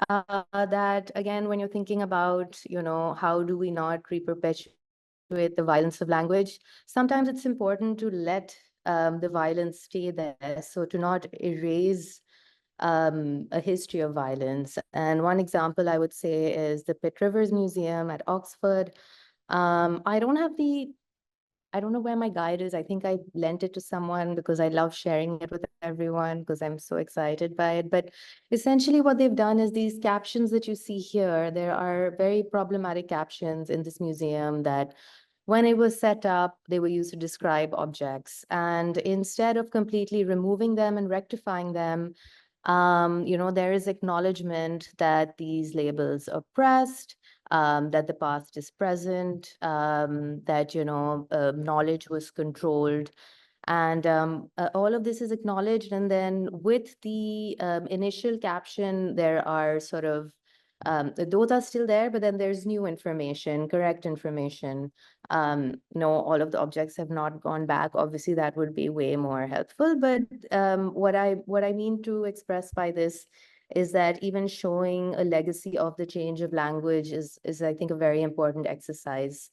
that, again, when you're thinking about, how do we not re-perpetuate the violence of language, sometimes it's important to let the violence stay there, so to not erase a history of violence. And one example I would say is the Pitt Rivers Museum at Oxford. I don't know where my guide is. I think I lent it to someone because I love sharing it with everyone because I'm so excited by it. But essentially what they've done is these captions that you see here, there are very problematic captions in this museum that when it was set up, they were used to describe objects. And instead of completely removing them and rectifying them, there is acknowledgement that these labels are pressed, that the past is present, that, knowledge was controlled. And all of this is acknowledged. And then with the initial caption, there are sort of, those are still there, but then there's new information, correct information. No, all of the objects have not gone back. Obviously, that would be way more helpful. But what I mean to express by this is that even showing a legacy of the change of language is I think, a very important exercise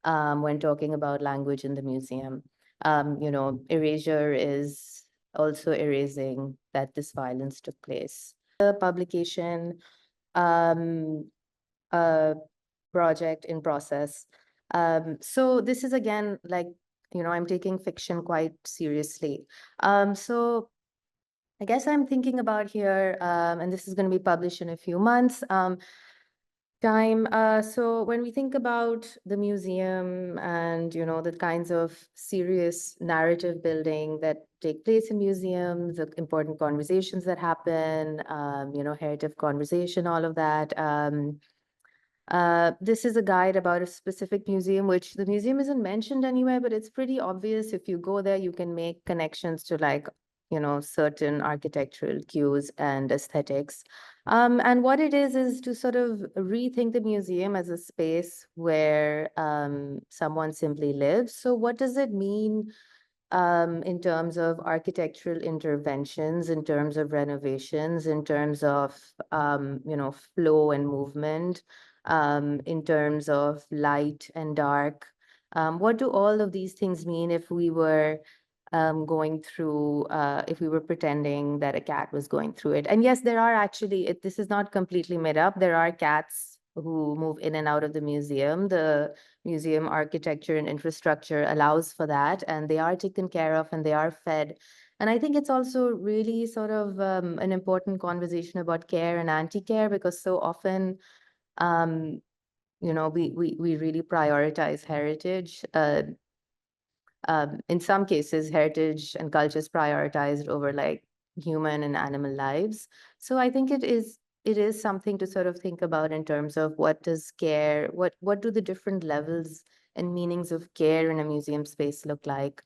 when talking about language in the museum. Erasure is also erasing that this violence took place. The publication project in process. So this is, again, like, I'm taking fiction quite seriously. So I guess I'm thinking about here, and this is going to be published in a few months, time. So when we think about the museum and, the kinds of serious narrative building that take place in museums, the important conversations that happen, heritage conversation, all of that. This is a guide about a specific museum, which the museum isn't mentioned anywhere, but it's pretty obvious. If you go there, you can make connections to, like, certain architectural cues and aesthetics. And what it is to sort of rethink the museum as a space where someone simply lives. So what does it mean in terms of architectural interventions, in terms of renovations, in terms of, flow and movement, in terms of light and dark? What do all of these things mean if we were if we were pretending that a cat was going through it? And yes, there are actually, this is not completely made up. There are cats who move in and out of the museum. The museum architecture and infrastructure allows for that, and they are taken care of and they are fed. And I think it's also really sort of an important conversation about care and anti-care, because so often, we really prioritize heritage. In some cases, heritage and culture is prioritized over, like, human and animal lives. So I think it is something to sort of think about in terms of what does care, what do the different levels and meanings of care in a museum space look like.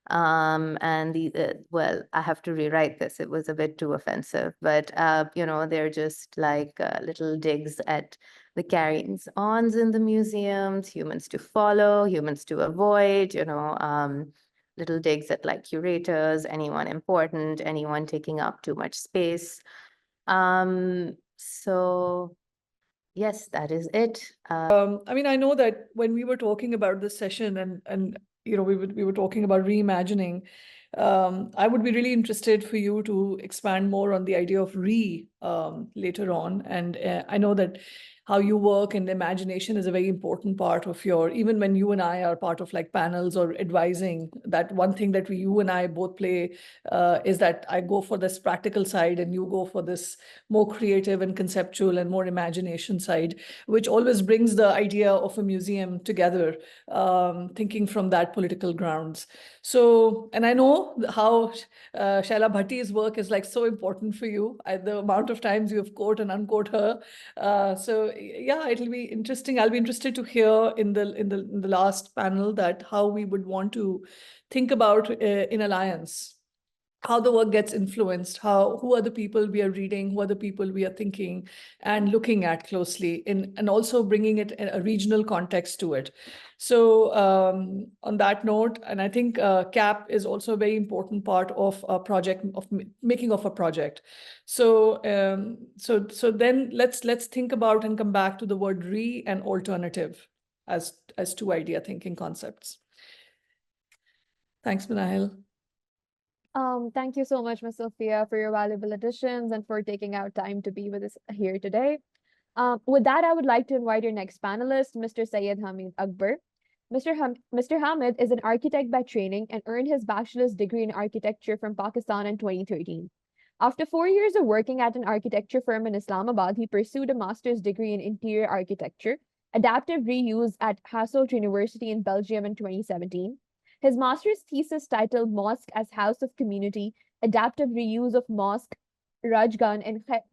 And well, I have to rewrite this. It was a bit too offensive, but they're just like little digs at the carryings ons in the museums, humans to follow, humans to avoid, little digs at like curators, anyone important, anyone taking up too much space. So yes, that is it. I mean, I know that when we were talking about this session and we were talking about reimagining, I would be really interested for you to expand more on the idea of later on. And I know that how you work and imagination is a very important part of even when you and I are part of like panels or advising, that one thing that you and I both play is that I go for this practical side and you go for this more creative and conceptual and more imagination side, which always brings the idea of a museum together, thinking from that political grounds. So, and I know how Shaila Bhatti's work is like so important for you. The amount of times you have quote and unquote her. So yeah, it'll be interesting. I'll be interested to hear in the last panel that how we would want to think about in alliance, how the work gets influenced, who are the people we are reading, who are the people we are thinking and looking at closely, and also bringing it in a regional context to it. So on that note, and I think CAP is also a very important part of a project, of making of a project. So so then let's think about and come back to the word and alternative as two idea thinking concepts. Thanks, Manahil. Thank you so much, Ms. Sophia, for your valuable additions and for taking out time to be with us here today. With that, I would like to invite your next panelist, Mr. Syed Hamid Akbar. Mr. Hamid is an architect by training and earned his bachelor's degree in architecture from Pakistan in 2013. After 4 years of working at an architecture firm in Islamabad, he pursued a master's degree in interior architecture, adaptive reuse at Hasselt University in Belgium in 2017. His master's thesis titled Mosque as House of Community, Adaptive Reuse of Mosque Rajgan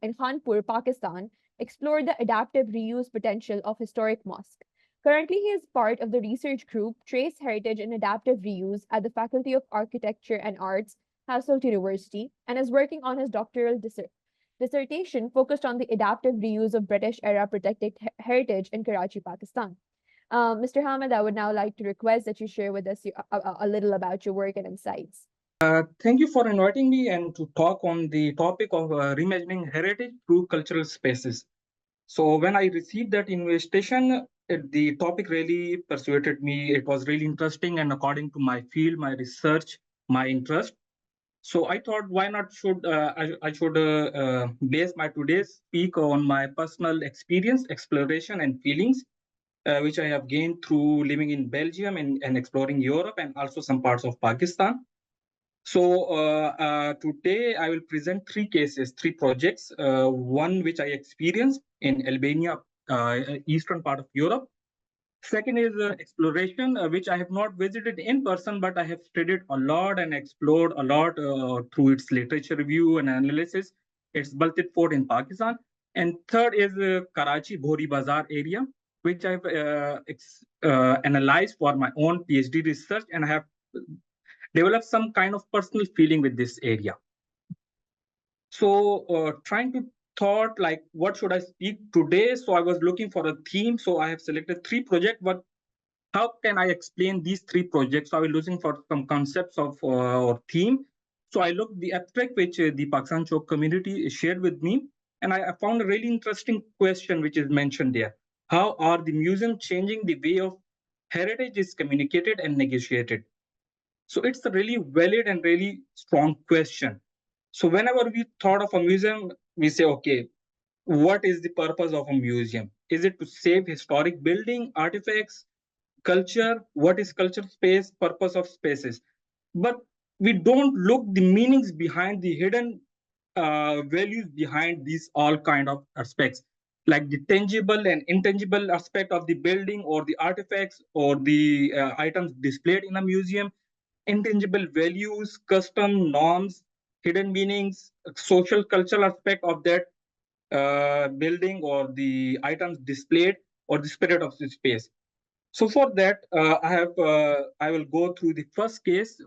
in Khanpur, Pakistan, explored the adaptive reuse potential of historic mosque. Currently, he is part of the research group Trace Heritage and Adaptive Reuse at the Faculty of Architecture and Arts, Hasselt University, and is working on his doctoral dissertation focused on the adaptive reuse of British-era protected heritage in Karachi, Pakistan. Mr. Hamid, I would now like to request that you share with us a little about your work and insights. Thank you for inviting me and to talk on the topic of reimagining heritage through cultural spaces. So when I received that invitation, the topic really persuaded me. It was really interesting and according to my field, my research, my interest. So I thought, why not I should base my today's speak on my personal experience, exploration, and feelings, which I have gained through living in Belgium and exploring Europe and also some parts of Pakistan. So today I will present three cases, three projects. One which I experienced in Albania, eastern part of Europe. Second is exploration, which I have not visited in person, but I have studied a lot and explored a lot through its literature review and analysis. It's Baltit Fort in Pakistan. And third is Karachi Bhori Bazar area, which I've analyzed for my own PhD research, and I have developed some kind of personal feeling with this area. So trying to thought like, what should I speak today? So I was looking for a theme. So I have selected three projects, but how can I explain these three projects? So I was looking for some concepts of or theme. So I looked the abstract which the Pakistan Chowk community shared with me. And I found a really interesting question which is mentioned there. How are the museums changing the way of heritage is communicated and negotiated? So it's a really valid and really strong question. So whenever we thought of a museum, we say, okay, what is the purpose of a museum? Is it to save historic building, artifacts, culture? What is culture space, purpose of spaces? But we don't look the meanings behind the hidden values behind these all kind of aspects, like the tangible and intangible aspect of the building or the artifacts or the items displayed in a museum, intangible values, custom, norms, hidden meanings, social cultural aspect of that building or the items displayed or the spirit of the space. So for that, I will go through the first case,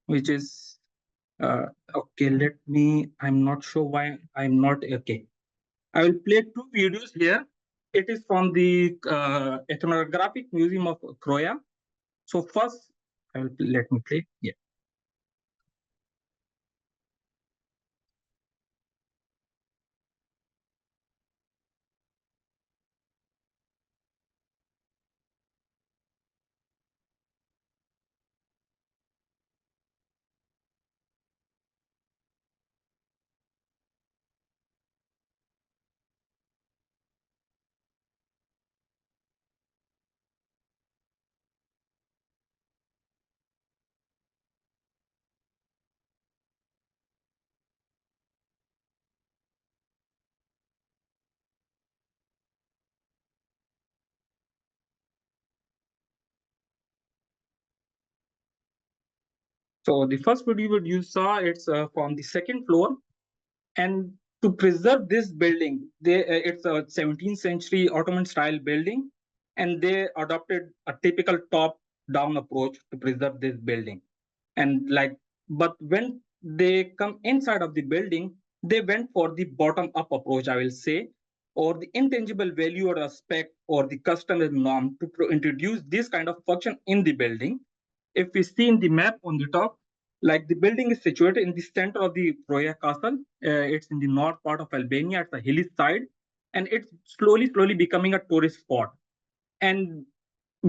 which is okay. I'm not sure why I'm not okay. I will play two videos here. It is from the Ethnographic Museum of Croya. So first, let me play. Yeah. So the first video you saw, it's from the second floor, and to preserve this building, it's a 17th century Ottoman style building, and they adopted a typical top-down approach to preserve this building. And but when they come inside of the building, they went for the bottom-up approach, I will say, or the intangible value or aspect or the custom and norm to introduce this kind of function in the building. If we see in the map on the top, like the building is situated in the center of the Troya Castle. It's in the north part of Albania. It's a hilly side, and it's slowly becoming a tourist spot. And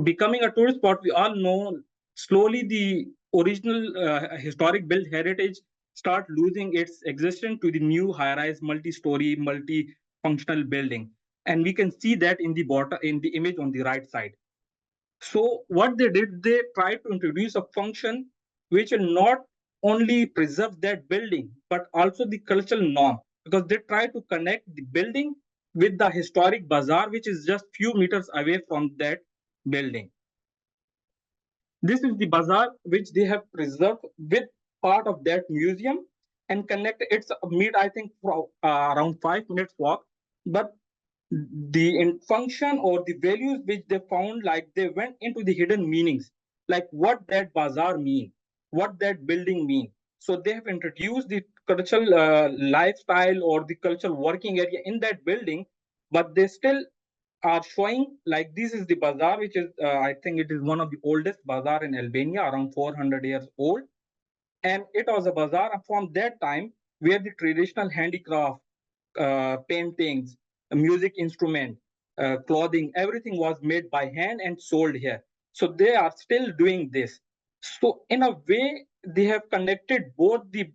becoming a tourist spot, we all know slowly the original historic built heritage start losing its existence to the new high-rise, multi-story, multi-functional building. And we can see that in the image on the right side. So what they did, they tried to introduce a function which will not only preserve that building, but also the cultural norm, because they try to connect the building with the historic bazaar, which is just few meters away from that building. This is the bazaar which they have preserved with part of that museum and connect. It's I think, around 5 minutes walk, but the function or the values which they found, like they went into the hidden meanings, like what that bazaar mean, what that building mean. So they have introduced the cultural lifestyle or the cultural working area in that building, but they still are showing like this is the bazaar, which is I think it is one of the oldest bazaar in Albania, around 400 years old. And it was a bazaar from that time where the traditional handicraft, paintings, music instrument, clothing, everything was made by hand and sold here. So they are still doing this. So in a way, they have connected both the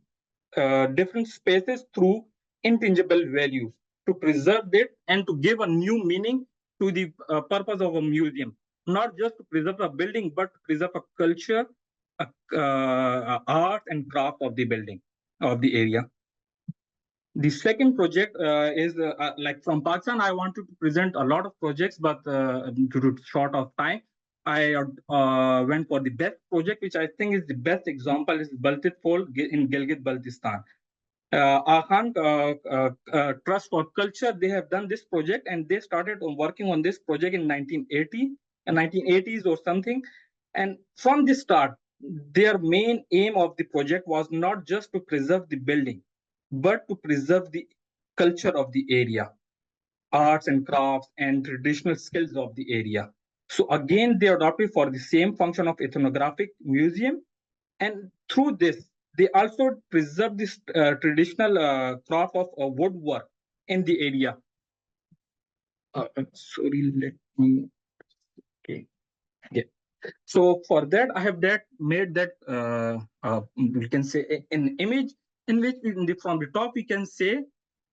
different spaces through intangible values to preserve it and to give a new meaning to the purpose of a museum. Not just to preserve a building, but to preserve a culture, art and craft of the building, of the area. The second project is like from Pakistan. I wanted to present a lot of projects, but due to short of time, I went for the best project, which I think is the best example, is Baltit Fort in Gilgit-Baltistan. Akhan Trust for Culture, they have done this project, and they started working on this project in 1980s or something. And from the start, their main aim of the project was not just to preserve the building, but to preserve the culture of the area, arts and crafts and traditional skills of the area. So again, they adopted for the same function of ethnographic museum. And through this, they also preserve this traditional craft of woodwork in the area. Sorry, let me. Okay. Yeah. So for that, I have made that we can say an image in which from the top we can say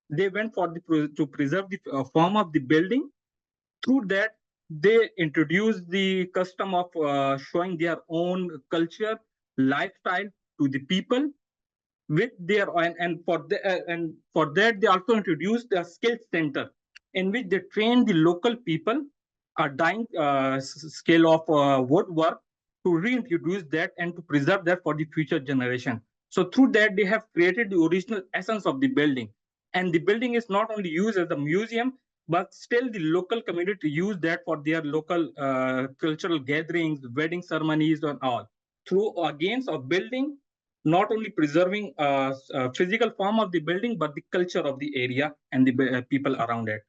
they went for to preserve the form of the building. Through that, they introduced the custom of showing their own culture, lifestyle to the people with their and for that they also introduced a skills center in which they train the local people a dying skill of woodwork to reintroduce that and to preserve that for the future generation. So through that, they have created the original essence of the building. And the building is not only used as a museum, but still the local community use that for their local cultural gatherings, wedding ceremonies, and all. Through against of building, not only preserving physical form of the building, but the culture of the area and the people around it.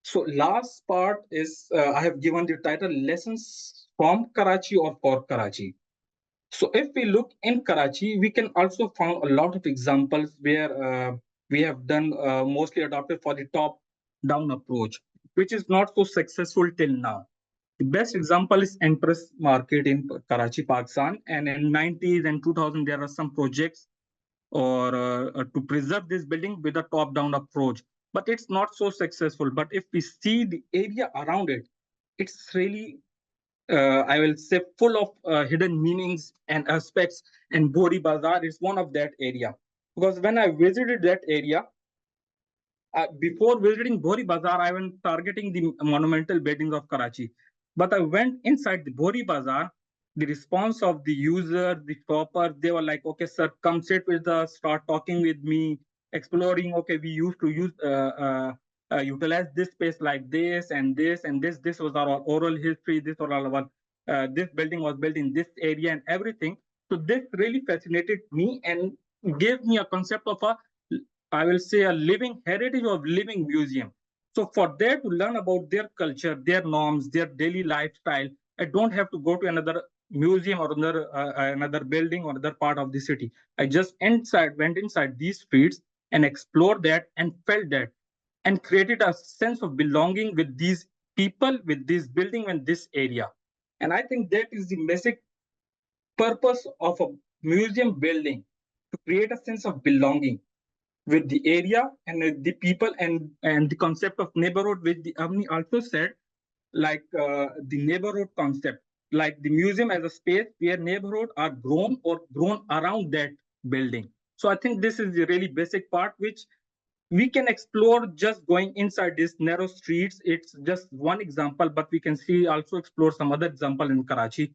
So last part is, I have given the title Lessons from Karachi or for Karachi. So if we look in Karachi, we can also find a lot of examples where we have done mostly adopted for the top-down approach, which is not so successful till now. The best example is Empress Market in Karachi, Pakistan. And in 90s and 2000, there are some projects or to preserve this building with a top-down approach. But it's not so successful. But if we see the area around it, it's really, I will say, full of hidden meanings and aspects. And Bori Bazaar is one of that area. Because when I visited that area, before visiting Bori Bazaar, I went targeting the monumental buildings of Karachi. But I went inside the Bori Bazaar. The response of the user, the shopper, they were like, okay, sir, come sit with us, start talking with me, exploring. Okay, we used to utilize this space like this and this and this. This was our oral history. This was our this building was built in this area and everything. So this really fascinated me and gave me a concept of I will say, a living heritage of living museum. So for there to learn about their culture, their norms, their daily lifestyle, I don't have to go to another museum or another building or another part of the city. I just went inside these streets and explored that and felt that and created a sense of belonging with these people, with this building and this area. And I think that is the basic purpose of a museum building, to create a sense of belonging with the area and the people and the concept of neighborhood, which the Avni also said, like the neighborhood concept, like the museum as a space where neighborhood are grown or grown around that building. So I think this is the really basic part, which we can explore just going inside these narrow streets. It's just one example, but we can see also explore some other example in Karachi.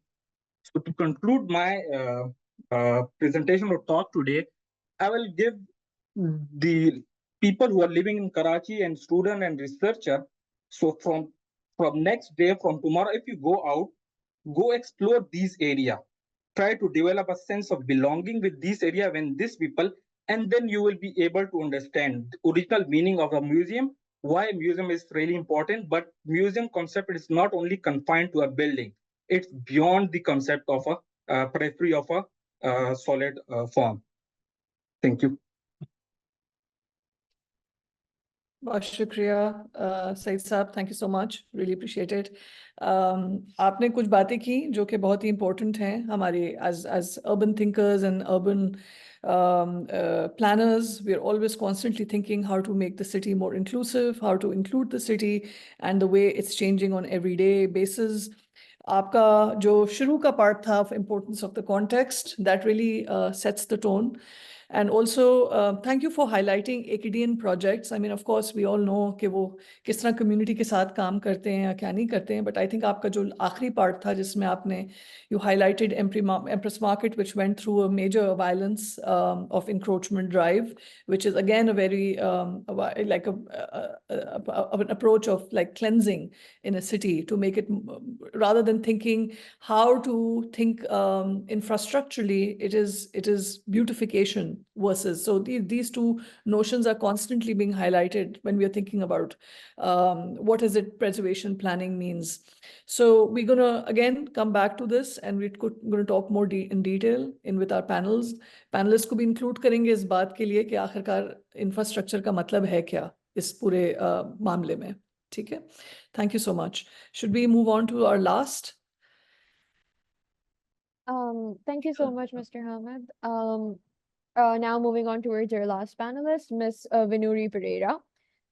So to conclude my presentation or talk today, I will give the people who are living in Karachi and student and researcher. So from next day, from tomorrow, if you go out, go explore these area. Try to develop a sense of belonging with this area when these people, and then you will be able to understand the original meaning of a museum, why museum is really important. But museum concept is not only confined to a building. It's beyond the concept of a periphery of a solid form. Thank you. बहुत शुक्रिया सईद साहब, thank you so much, really appreciate it. आपने कुछ बातें की जो कि बहुत ही इम्पोर्टेंट हैं हमारे as urban thinkers and urban planners. We are always constantly thinking how to make the city more inclusive, how to include the city and the way it's changing on everyday basis. आपका जो शुरू का part था of importance of the context, that really sets the tone. And also, thank you for highlighting AKDN projects. I mean, of course, we all know कि वो किस तरह community के साथ काम करते हैं या क्या नहीं करते हैं. But I think आपका जो आखिरी part था जिसमें आपने you highlighted Empress Market, which went through a major violence of encroachment drive, which is again a very like an approach of like cleansing in a city to make it, rather than thinking how to think infrastructurally, it is beautification versus. So these two notions are constantly being highlighted when we are thinking about what is it preservation planning means. So we're going to again come back to this, and we're going to talk more in detail with our panels. Panelists को भी include करेंगे इस बात के लिए कि आखिरकार infrastructure का मतलब है क्या इस पूरे मामले में. ठीक है? Thank you so much. Should we move on to our last? Thank you so much, Mr. Hamid. Now moving on towards our last panelist, Ms. Vinuri Pereira.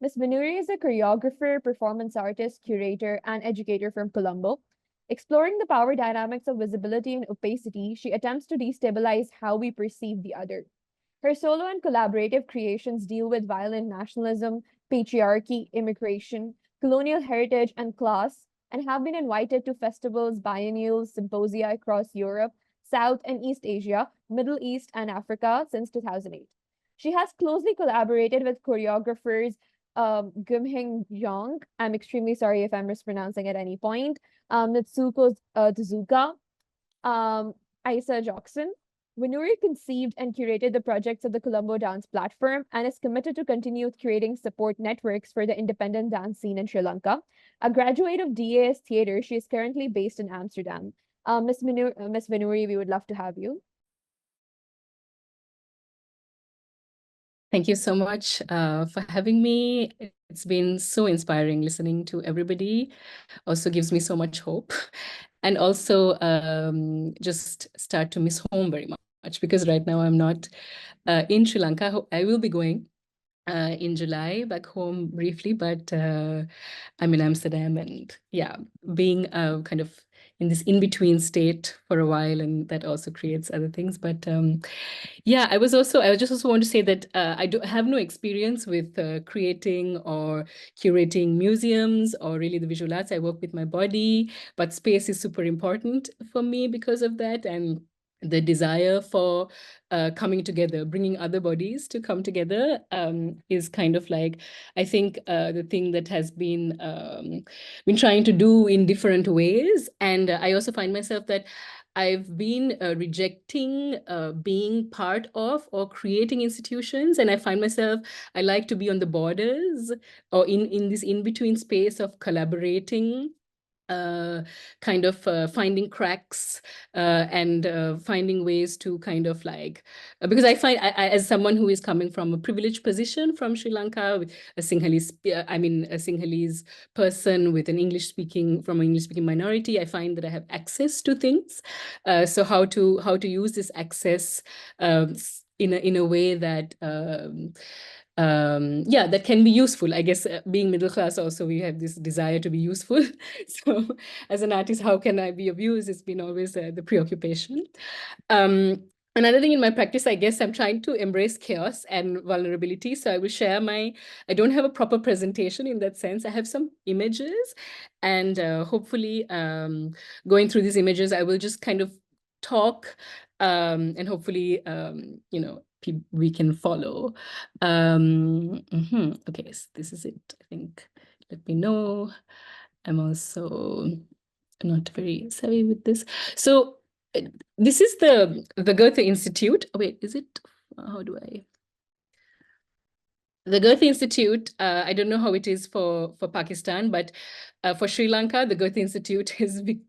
Ms. Vinuri is a choreographer, performance artist, curator, and educator from Colombo. Exploring the power dynamics of visibility and opacity, she attempts to destabilize how we perceive the other. Her solo and collaborative creations deal with violent nationalism, patriarchy, immigration, colonial heritage, and class, and have been invited to festivals, biennials, symposia across Europe, South and East Asia, Middle East, and Africa since 2008. She has closely collaborated with choreographers Gumhing Yong, I'm extremely sorry if I'm mispronouncing at any point, Mitsuko Tezuka, Isa Jackson. Vinuri conceived and curated the projects of the Colombo Dance Platform and is committed to continue curating support networks for the independent dance scene in Sri Lanka. A graduate of DAS Theatre, she is currently based in Amsterdam. Ms. Vinuri, we would love to have you. Thank you so much for having me. It's been so inspiring listening to everybody. Also gives me so much hope. And also just start to miss home very much because right now I'm not in Sri Lanka. I will be going in July back home briefly, but I'm in Amsterdam and yeah, being kind of in this in-between state for a while, and that also creates other things. But yeah, I just also want to say that I have no experience with creating or curating museums or really the visual arts. I work with my body, but space is super important for me because of that. And the desire for coming together, bringing other bodies to come together is kind of like, I think the thing that has been trying to do in different ways. And I also find myself that I've been rejecting being part of or creating institutions. And I find myself, I like to be on the borders or in this in-between space of collaborating, kind of finding cracks and finding ways to kind of like, because I find I as someone who is coming from a privileged position from Sri Lanka, with a Sinhalese, a Sinhalese person with an English-speaking minority, I find that I have access to things. So how to use this access in a way that yeah, that can be useful. I guess being middle class also, we have this desire to be useful. So as an artist, how can I be of use? It's been always the preoccupation. Another thing in my practice, I guess I'm trying to embrace chaos and vulnerability. So I will share I don't have a proper presentation in that sense. I have some images and hopefully going through these images, I will just kind of talk and hopefully, you know, we can follow. Okay, so this is it, I think. Let me know. I'm also not very savvy with this. So this is the Goethe Institute. Oh, wait, is it? How do I? The Goethe Institute, I don't know how it is for Pakistan, but for Sri Lanka, the Goethe Institute has been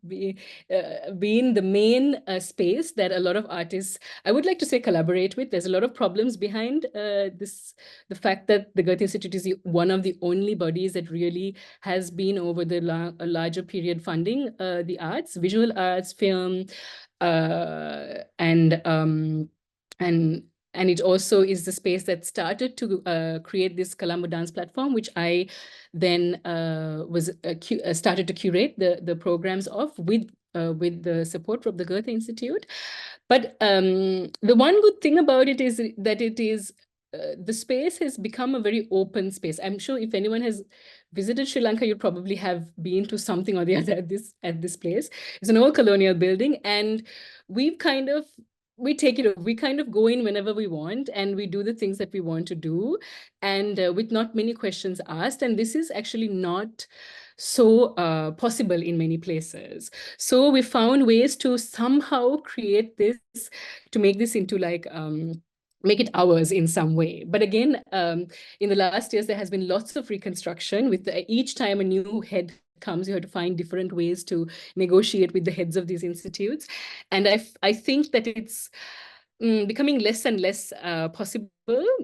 the main space that a lot of artists, I would like to say, collaborate with. There's a lot of problems behind the fact that the Goethe Institute is one of the only bodies that really has been over the larger period funding the arts, visual arts, film, and it also is the space that started to create this Colombo Dance Platform, which I then started to curate the programs of with the support from the Goethe Institute. But the one good thing about it is that it is the space has become a very open space. I'm sure if anyone has visited Sri Lanka, you probably have been to something or the other at this place. It's an old colonial building, and we kind of go in whenever we want, and we do the things that we want to do, and with not many questions asked. And this is actually not so possible in many places. So we found ways to somehow create this, to make this into like, make it ours in some way. But again, in the last years, there has been lots of reconstruction with each time a new head comes, you have to find different ways to negotiate with the heads of these institutes. And I think that it's becoming less and less possible,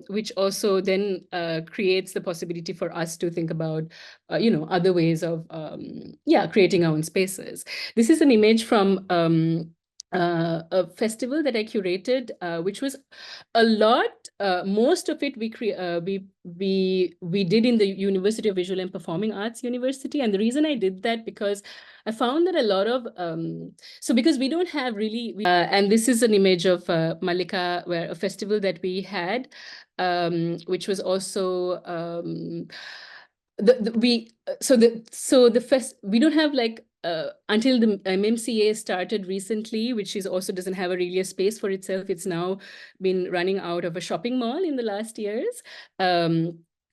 which also then creates the possibility for us to think about, you know, other ways of, creating our own spaces. This is an image from a festival that I curated, which was a lot. Most of it we did in the University of Visual and Performing Arts University, and the reason I did that because I found that a lot of so because we don't have really, and this is an image of Malika, where a festival that we had, which was also we don't have like until the MMCA started recently, which is also doesn't have a really a space for itself. It's now been running out of a shopping mall in the last years.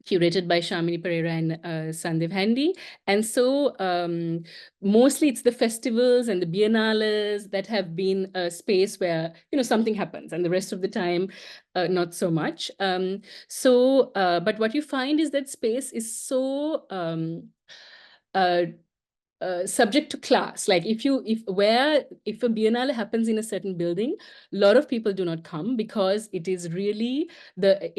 Curated by Shamini Pereira and Sandev Handy. And so mostly it's the festivals and the biennales that have been a space where, you know, something happens, and the rest of the time, not so much. But what you find is that space is so subject to class. Like if a biennale happens in a certain building, a lot of people do not come because it is really the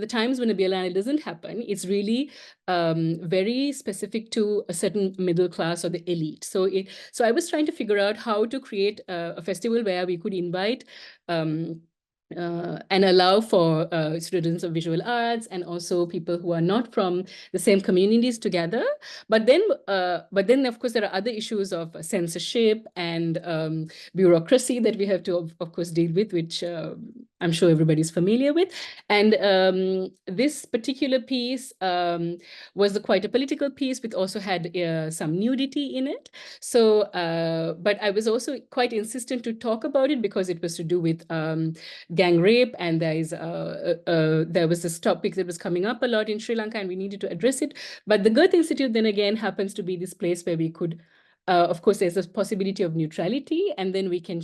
times when a biennale doesn't happen, it's really very specific to a certain middle class or the elite. So I was trying to figure out how to create a festival where we could invite and allow for students of visual arts and also people who are not from the same communities together. But then, of course, there are other issues of censorship and bureaucracy that we have to, of course, deal with, which I'm sure everybody's familiar with. And this particular piece was quite a political piece, which also had some nudity in it. So, but I was also quite insistent to talk about it because it was to do with gang rape, and there was this topic that was coming up a lot in Sri Lanka, and we needed to address it. But the Goethe Institute then again happens to be this place where we could, of course, there's a possibility of neutrality, and then we can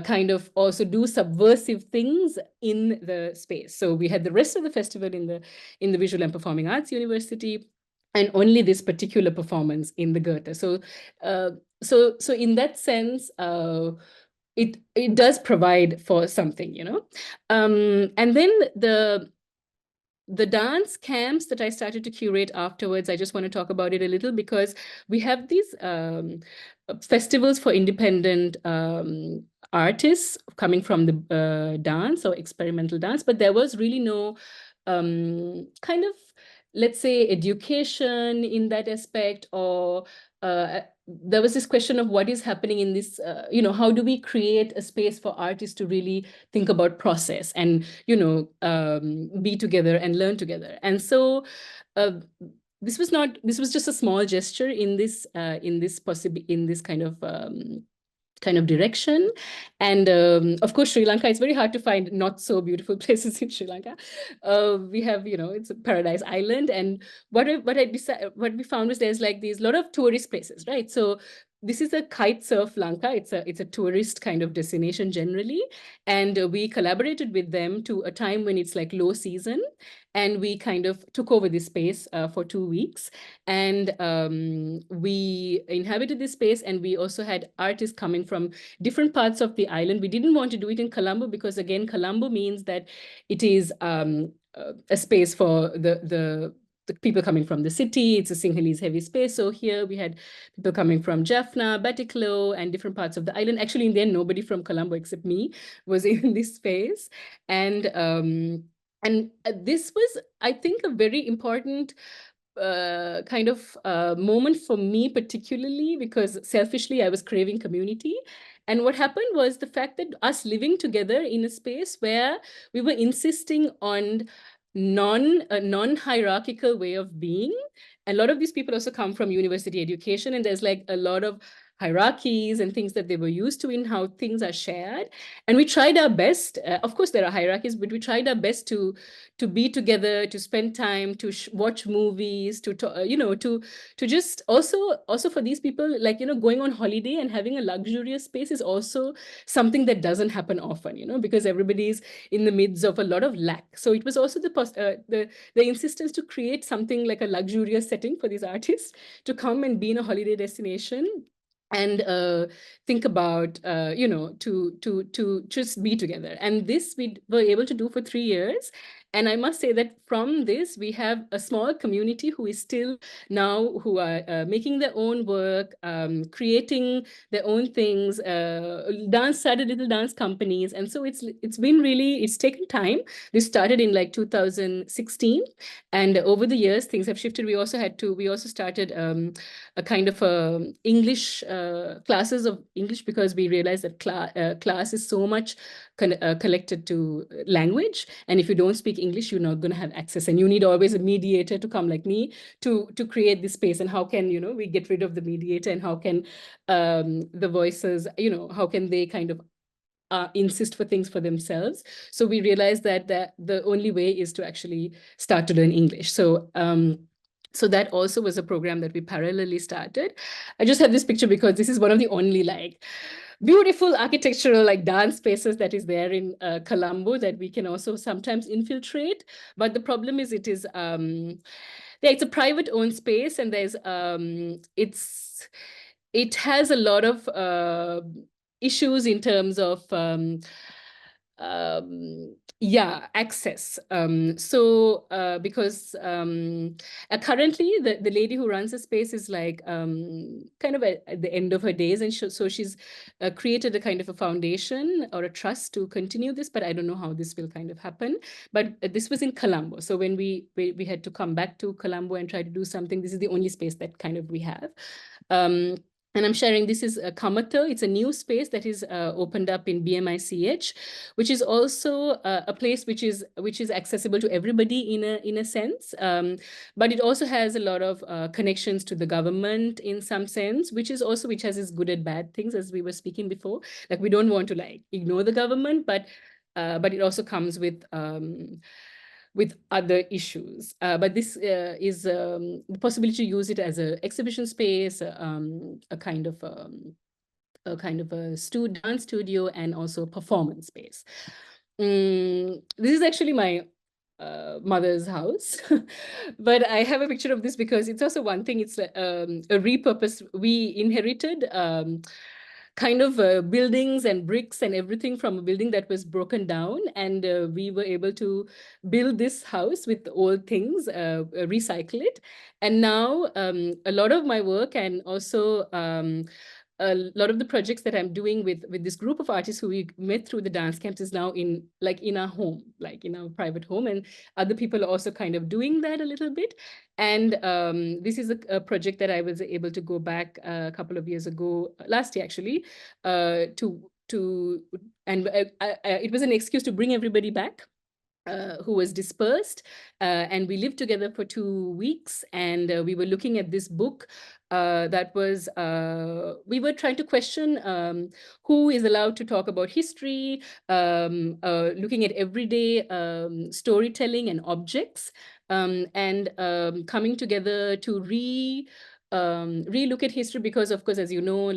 kind of also do subversive things in the space. So we had the rest of the festival in the Visual and Performing Arts University, and only this particular performance in the Goethe. So in that sense, it does provide for something, you know. And then the dance camps that I started to curate afterwards, I just want to talk about it a little because we have these festivals for independent artists coming from the dance or experimental dance, but there was really no kind of, let's say, education in that aspect, or there was this question of what is happening in this, you know, how do we create a space for artists to really think about process and, you know, be together and learn together. And so this was just a small gesture in this kind of direction. And of course, Sri Lanka, it's very hard to find not so beautiful places in Sri Lanka. We have, you know, it's a paradise island. And what we found was there's like these lot of tourist places, right? So this is a kite surf Lanka. It's a tourist kind of destination generally. And we collaborated with them to a time when it's like low season. And we kind of took over this space for 2 weeks. And we inhabited this space, and we also had artists coming from different parts of the island. We didn't want to do it in Colombo because, again, Colombo means that it is a space for the people coming from the city. It's a Sinhalese heavy space. So here we had people coming from Jaffna, Batticaloa, and different parts of the island. Actually, in the end, nobody from Colombo except me was in this space. And this was, I think, a very important kind of moment for me, particularly because selfishly, I was craving community. And what happened was the fact that us living together in a space where we were insisting on non-hierarchical way of being. A lot of these people also come from university education, and there's like a lot of hierarchies and things that they were used to in how things are shared. And we tried our best. Of course, there are hierarchies, but we tried our best to be together, to spend time, to watch movies, you know, to just also for these people, like, you know, going on holiday and having a luxurious space is also something that doesn't happen often, you know, because everybody's in the midst of a lot of lack. So it was also the insistence to create something like a luxurious setting for these artists to come and be in a holiday destination and think about, you know, to just be together. And this we were able to do for 3 years. And I must say that from this, we have a small community who is still now, who are making their own work, creating their own things, started little dance companies. And so it's been really, it's taken time. This started in like 2016. And over the years, things have shifted. We also started a kind of English classes of English, because we realized that class is so much collected to language. And if you don't speak English, you're not going to have access. And you need always a mediator to come like me to create this space. And how can, we get rid of the mediator, and how can the voices, how can they kind of insist for things for themselves? So we realized that the only way is to actually start to learn English. So so that also was a program that we parallelly started. I just have this picture because this is one of the only beautiful architectural dance spaces that is there in Colombo that we can also sometimes infiltrate. But the problem is it's a private owned space, and there's it has a lot of issues in terms of access. Because currently the lady who runs the space is kind of at the end of her days, and so she's created a kind of a foundation or a trust to continue this, but I don't know how this will kind of happen. But this was in Colombo, so when we had to come back to Colombo and try to do something, this is the only space that kind of we have. And I'm sharing, this is Kamato. It's a new space that is opened up in BMICH, which is also a place which is accessible to everybody in a sense. But it also has a lot of connections to the government in some sense, which has its good and bad things, as we were speaking before. We don't want to ignore the government, but it also comes with other issues. But this is the possibility to use it as an exhibition space, a kind of a dance studio, and also a performance space. This is actually my mother's house, but I have a picture of this because it's also one thing. It's a repurpose. We inherited kind of buildings and bricks and everything from a building that was broken down, and we were able to build this house with old things, recycle it. And now a lot of my work, and also a lot of the projects that I'm doing with this group of artists who we met through the dance camps, is now in our home, in our private home, and other people are also kind of doing that a little bit. And this is a project that I was able to go back a couple of years ago, last year actually, and it was an excuse to bring everybody back who was dispersed, and we lived together for 2 weeks, and we were looking at this book that was, we were trying to question who is allowed to talk about history, looking at everyday storytelling and objects, and coming together to re-look at history, because of course, as you know,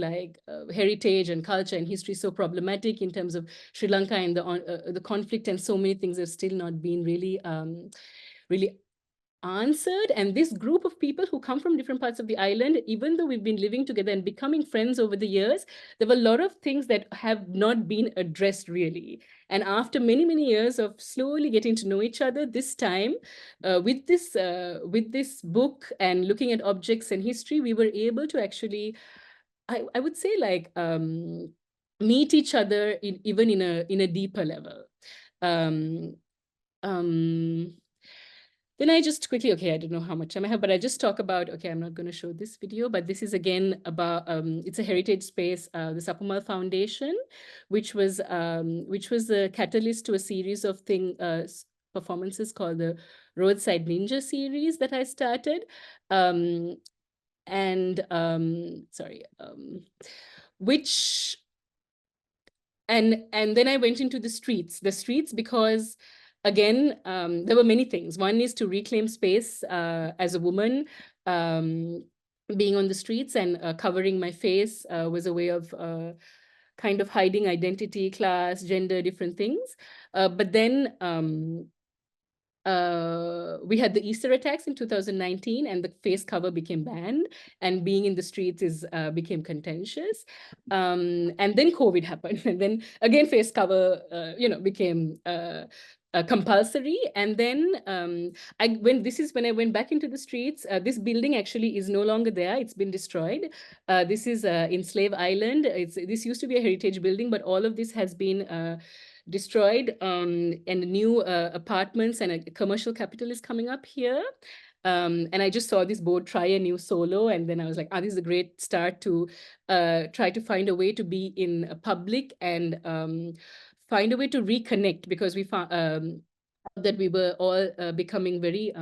heritage and culture and history is so problematic in terms of Sri Lanka, and the conflict, and so many things have still not been really answered. And this group of people who come from different parts of the island, even though we've been living together and becoming friends over the years, there were a lot of things that have not been addressed really. And after many, many years of slowly getting to know each other, this time with this book and looking at objects and history, we were able to actually, I would say, meet each other even in a deeper level. Then I just quickly, okay, I don't know how much time I have, but I just talk about, okay, I'm not going to show this video, but this is again about, it's a heritage space, the Sapumal Foundation, which was a catalyst to a series of performances called the Roadside Ninja series that I started. And then I went into the streets because, again, there were many things. One is to reclaim space as a woman. Being on the streets and covering my face was a way of kind of hiding identity, class, gender, different things. But then we had the Easter attacks in 2019, and the face cover became banned, and being in the streets became contentious. And then COVID happened, and then again face cover, became compulsory. And then when I went back into the streets, this building actually is no longer there. It's been destroyed. This is in Slave Island. This used to be a heritage building, but all of this has been destroyed, and new apartments and a commercial capital is coming up here. And I just saw this board, try a new solo, and then I was like, this is a great start to try to find a way to be in public and find a way to reconnect, because we found that we were all becoming very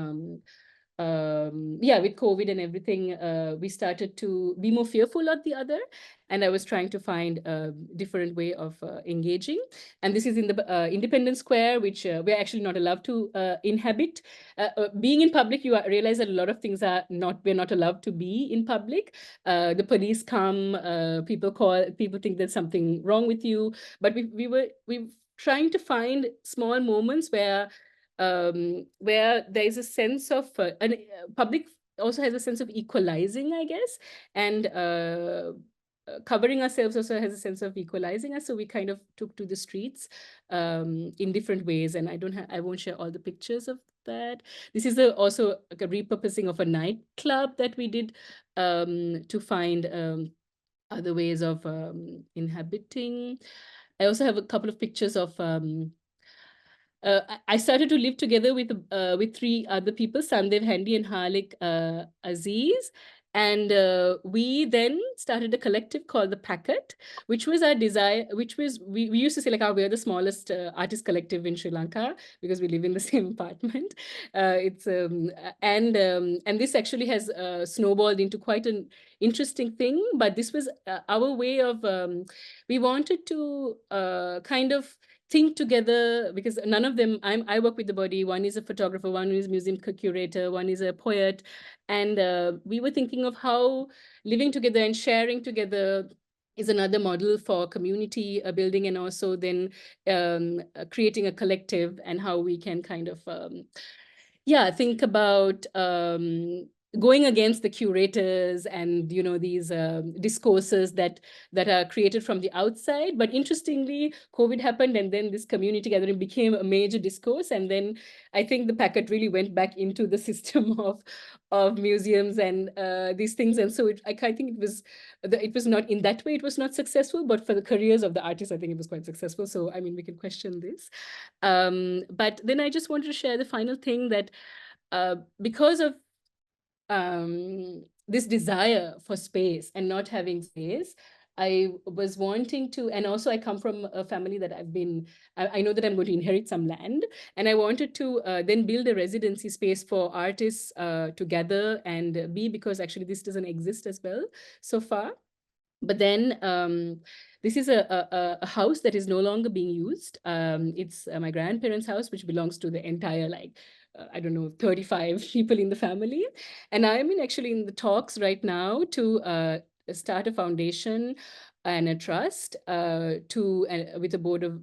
with COVID and everything, we started to be more fearful of the other. And I was trying to find a different way of engaging. And this is in the Independence Square, which we're actually not allowed to inhabit. Being in public, you realize that a lot of things we're not allowed to be in public. The police come, people think there's something wrong with you. But we were trying to find small moments where there is a sense of public also has a sense of equalizing, I guess, and covering ourselves also has a sense of equalizing us. So we kind of took to the streets in different ways, and I won't share all the pictures of that. This is also a repurposing of a nightclub that we did to find other ways of inhabiting. I also have a couple of pictures of I started to live together with 3 other people, Sandev Handy and Halik Aziz. And we then started a collective called the Packet, which was our desire, which was, we used to say like, we're the smallest artist collective in Sri Lanka because we live in the same apartment. And this actually has snowballed into quite an interesting thing. But this was our way of, we wanted to kind of think together, because none of them, I work with the body. One is a photographer, one is a museum curator, one is a poet. And we were thinking of how living together and sharing together is another model for community building, and also then creating a collective, and how we can kind of, think about going against the curators and, you know, these discourses that are created from the outside. But interestingly, COVID happened, and then this community gathering became a major discourse. And then I think the Packet really went back into the system of museums and these things. And so I think it was not, in that way, it was not successful, but for the careers of the artists, I think it was quite successful. So, I mean, we can question this. But then I just wanted to share the final thing that because of this desire for space and not having space, I was wanting to, and also I come from a family that I know that I'm going to inherit some land, and I wanted to then build a residency space for artists to gather and be, because actually this doesn't exist as well so far. But then this is a house that is no longer being used. It's my grandparents' house, which belongs to the entire, I don't know, 35 people in the family. And I'm actually in the talks right now to start a foundation and a trust with a board of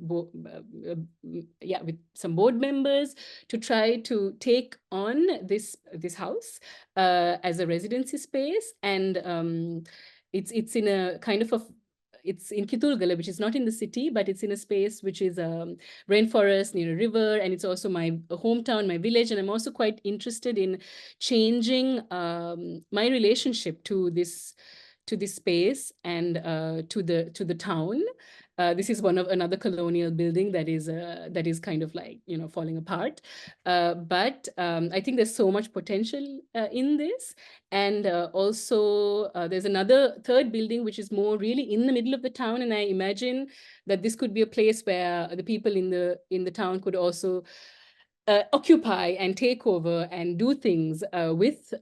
with some board members to try to take on this house as a residency space. And it's in a kind of it's in Kitulgala, which is not in the city, but it's in a space which is a rainforest near a river. And it's also my hometown, my village. And I'm also quite interested in changing my relationship to this space and to the town. This is another colonial building that is kind of like, you know, falling apart. But I think there's so much potential in this. And also there's another third building, which is more really in the middle of the town. And I imagine that this could be a place where the people in the town could also occupy and take over and do things with.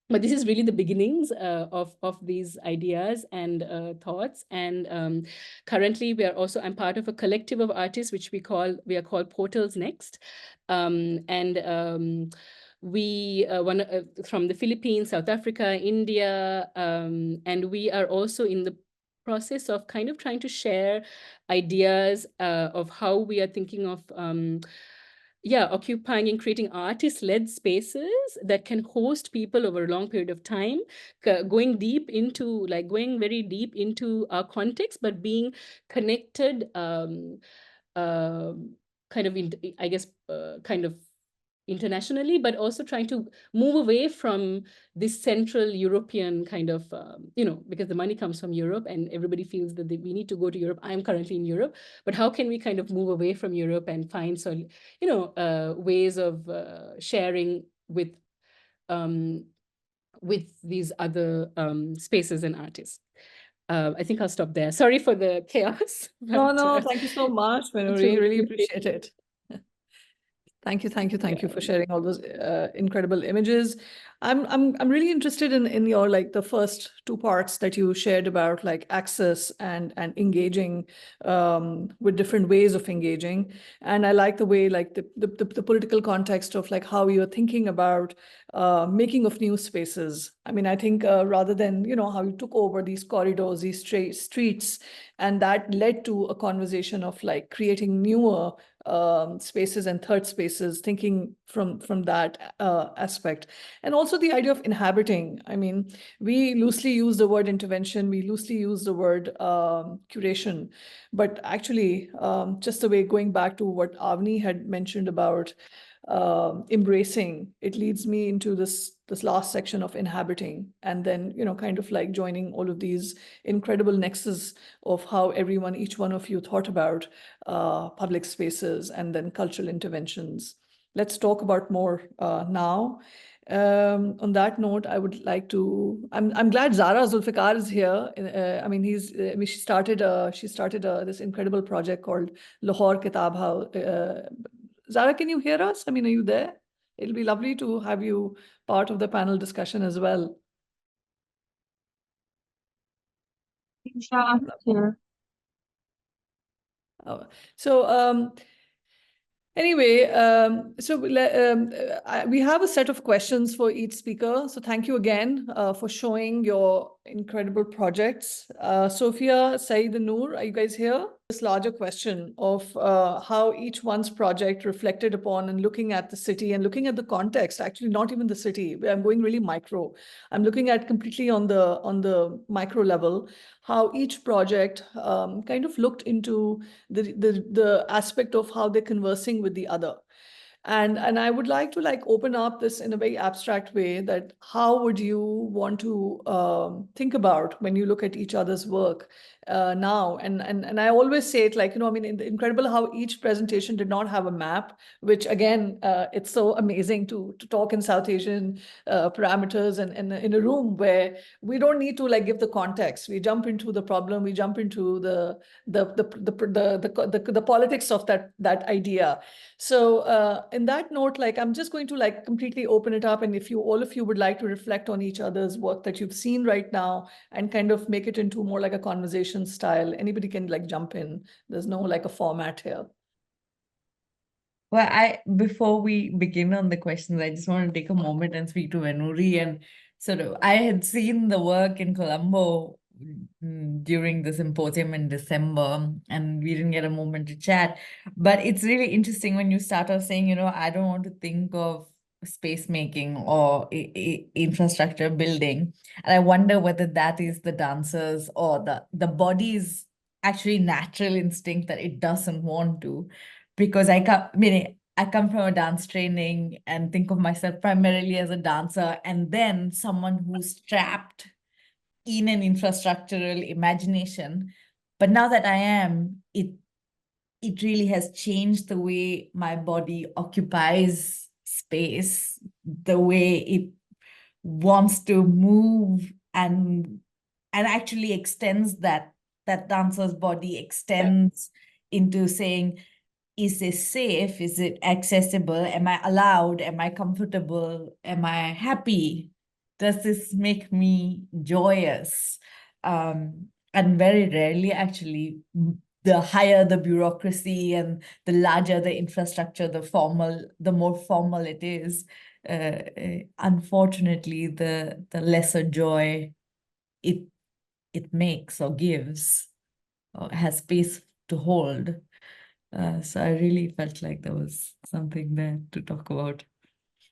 But this is really the beginnings of these ideas and thoughts. And currently, I'm part of a collective of artists, which we are called Portals Next. We from the Philippines, South Africa, India, and we are also in the process of kind of trying to share ideas of how we are thinking of occupying and creating artist-led spaces that can host people over a long period of time, going very deep into our context, but being connected, kind of internationally, but also trying to move away from this Central European kind of, because the money comes from Europe and everybody feels that we need to go to Europe. I'm currently in Europe, but how can we kind of move away from Europe and find ways of sharing with these other spaces and artists? I think I'll stop there. Sorry for the chaos. No, but, no, thank you so much, Manuri. Really appreciate it. Thank you for sharing all those incredible images. I'm really interested in your like the first two parts that you shared about like access and engaging with different ways of engaging. And I like the way like the political context of like how you're thinking about making of new spaces. I mean, I think rather than, you know, how you took over these corridors, these streets, and that led to a conversation of like creating newer spaces and third spaces, thinking from that aspect. And also the idea of inhabiting. I mean, we loosely use the word intervention, we loosely use the word curation, but actually just the way going back to what Avni had mentioned about embracing, it leads me into this last section of inhabiting, and then, you know, kind of like joining all of these incredible nexus of how each one of you thought about public spaces and then cultural interventions. Let's talk about more now. On that note, I would like to. I'm glad Zara Zulfikar is here. I mean, she started this incredible project called Lahore Kitab House. Zara, can you hear us? I mean, are you there? It'll be lovely to have you part of the panel discussion as well. Yeah, I'm here. So anyway, we have a set of questions for each speaker. So thank you again for showing your incredible projects. Sophia, Saeed, and Noor, are you guys here? This larger question of how each one's project reflected upon and looking at the city and looking at the context, actually not even the city. I'm going really micro. I'm looking at completely on the micro level, how each project kind of looked into the aspect of how they're conversing with the other. And I would like to like open up this in a very abstract way, that how would you want to think about when you look at each other's work now? And I always say it like, you know, I mean, incredible how each presentation did not have a map, which again, it's so amazing to talk in South Asian parameters and in a room where we don't need to like give the context. We jump into the problem, we jump into the politics of that idea. So in that note, like I'm just going to like completely open it up, and if all of you would like to reflect on each other's work that you've seen right now and kind of make it into more like a conversation style, anybody can like jump in. There's no like a format here. Well, before we begin on the questions, I just want to take a moment and speak to Venuri. And sort of, I had seen the work in Colombo during the symposium in December, and we didn't get a moment to chat. But it's really interesting when you start off saying, you know, I don't want to think of space making or infrastructure building. And I wonder whether that is the dancers or the body's actually natural instinct that it doesn't want to. Because I come from a dance training and think of myself primarily as a dancer, and then someone who's trapped in an infrastructural imagination. But now that I am, it really has changed the way my body occupies space, the way it wants to move, and actually extends that dancer's body extends into saying, is this safe? Is it accessible? Am I allowed? Am I comfortable? Am I happy? Does this make me joyous? And very rarely, actually, the higher the bureaucracy and the larger the infrastructure, the more formal it is. Unfortunately, the lesser joy it makes or gives or has space to hold. So I really felt like there was something there to talk about.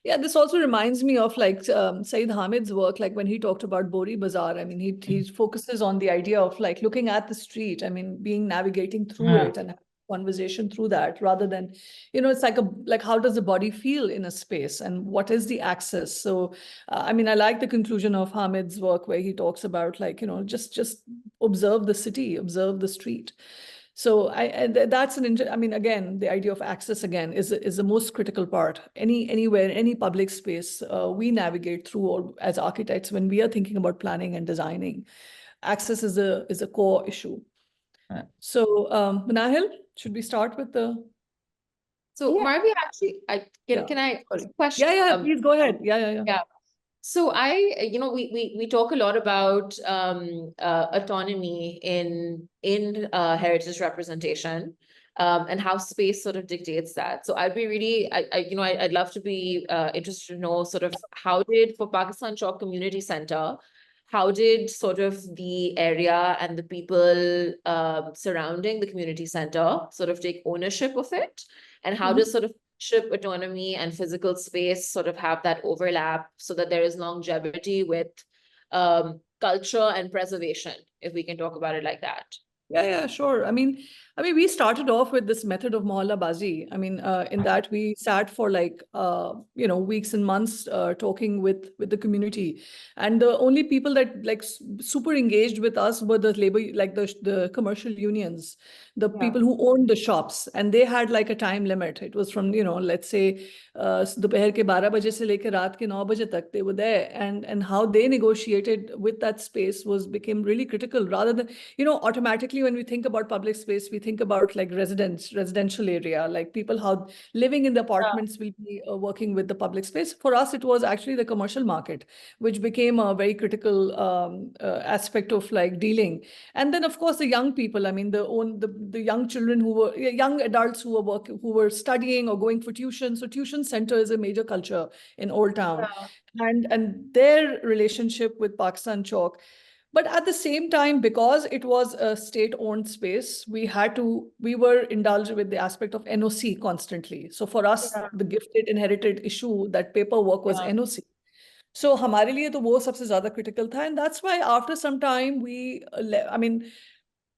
Yeah, this also reminds me of like Saeed Hamid's work, like when he talked about Bori Bazaar. I mean, he focuses on the idea of like looking at the street, I mean, navigating through it and having a conversation through that, rather than, you know, it's like how does the body feel in a space and what is the access? So, I mean, I like the conclusion of Hamid's work where he talks about like, you know, just observe the city, observe the street. So that's I mean, again, the idea of access again is the most critical part. Anywhere, any public space we navigate through, or as architects when we are thinking about planning and designing. access is a core issue. Right. So, Manahil, should we start with the? So Yeah. Marvi, actually, Yeah, can I sorry. question? Yeah, please go ahead. Yeah. Yeah. So we talk a lot about autonomy in heritage representation, and how space sort of dictates that. So I'd be really, I'd love to be interested to know sort of how did, for Pakistan Chowk Community Center, how did sort of the area and the people surrounding the community center sort of take ownership of it? And how does sort of ship autonomy and physical space sort of have that overlap so that there is longevity with culture and preservation, if we can talk about it like that? Yeah, sure. I mean, we started off with this method of Mohalla Bazi. I mean, in that we sat for like, weeks and months talking with the community. And the only people that like super engaged with us were the labor, like the commercial unions, the people who owned the shops. And they had like a time limit. It was from, let's say, दोपहर के 12 बजे से लेकर रात के 9 बजे तक, they were there. And how they negotiated with that space became really critical, rather than, automatically when we think about public space, we think about like residential area, like people how living in the apartments will be working with the public space. For us, it was actually the commercial market, which became a very critical aspect of like dealing. And then of course the young people, I mean the young children young adults who were studying or going for tuition. So tuition center is a major culture in Old Town, and their relationship with Pakistan Chowk. But at the same time, because it was a state-owned space, we were indulged with the aspect of NOC constantly. So for us, the gifted inherited issue, that paperwork was NOC. So हमारे लिए तो वो सबसे ज़्यादा critical था, and that's why after some time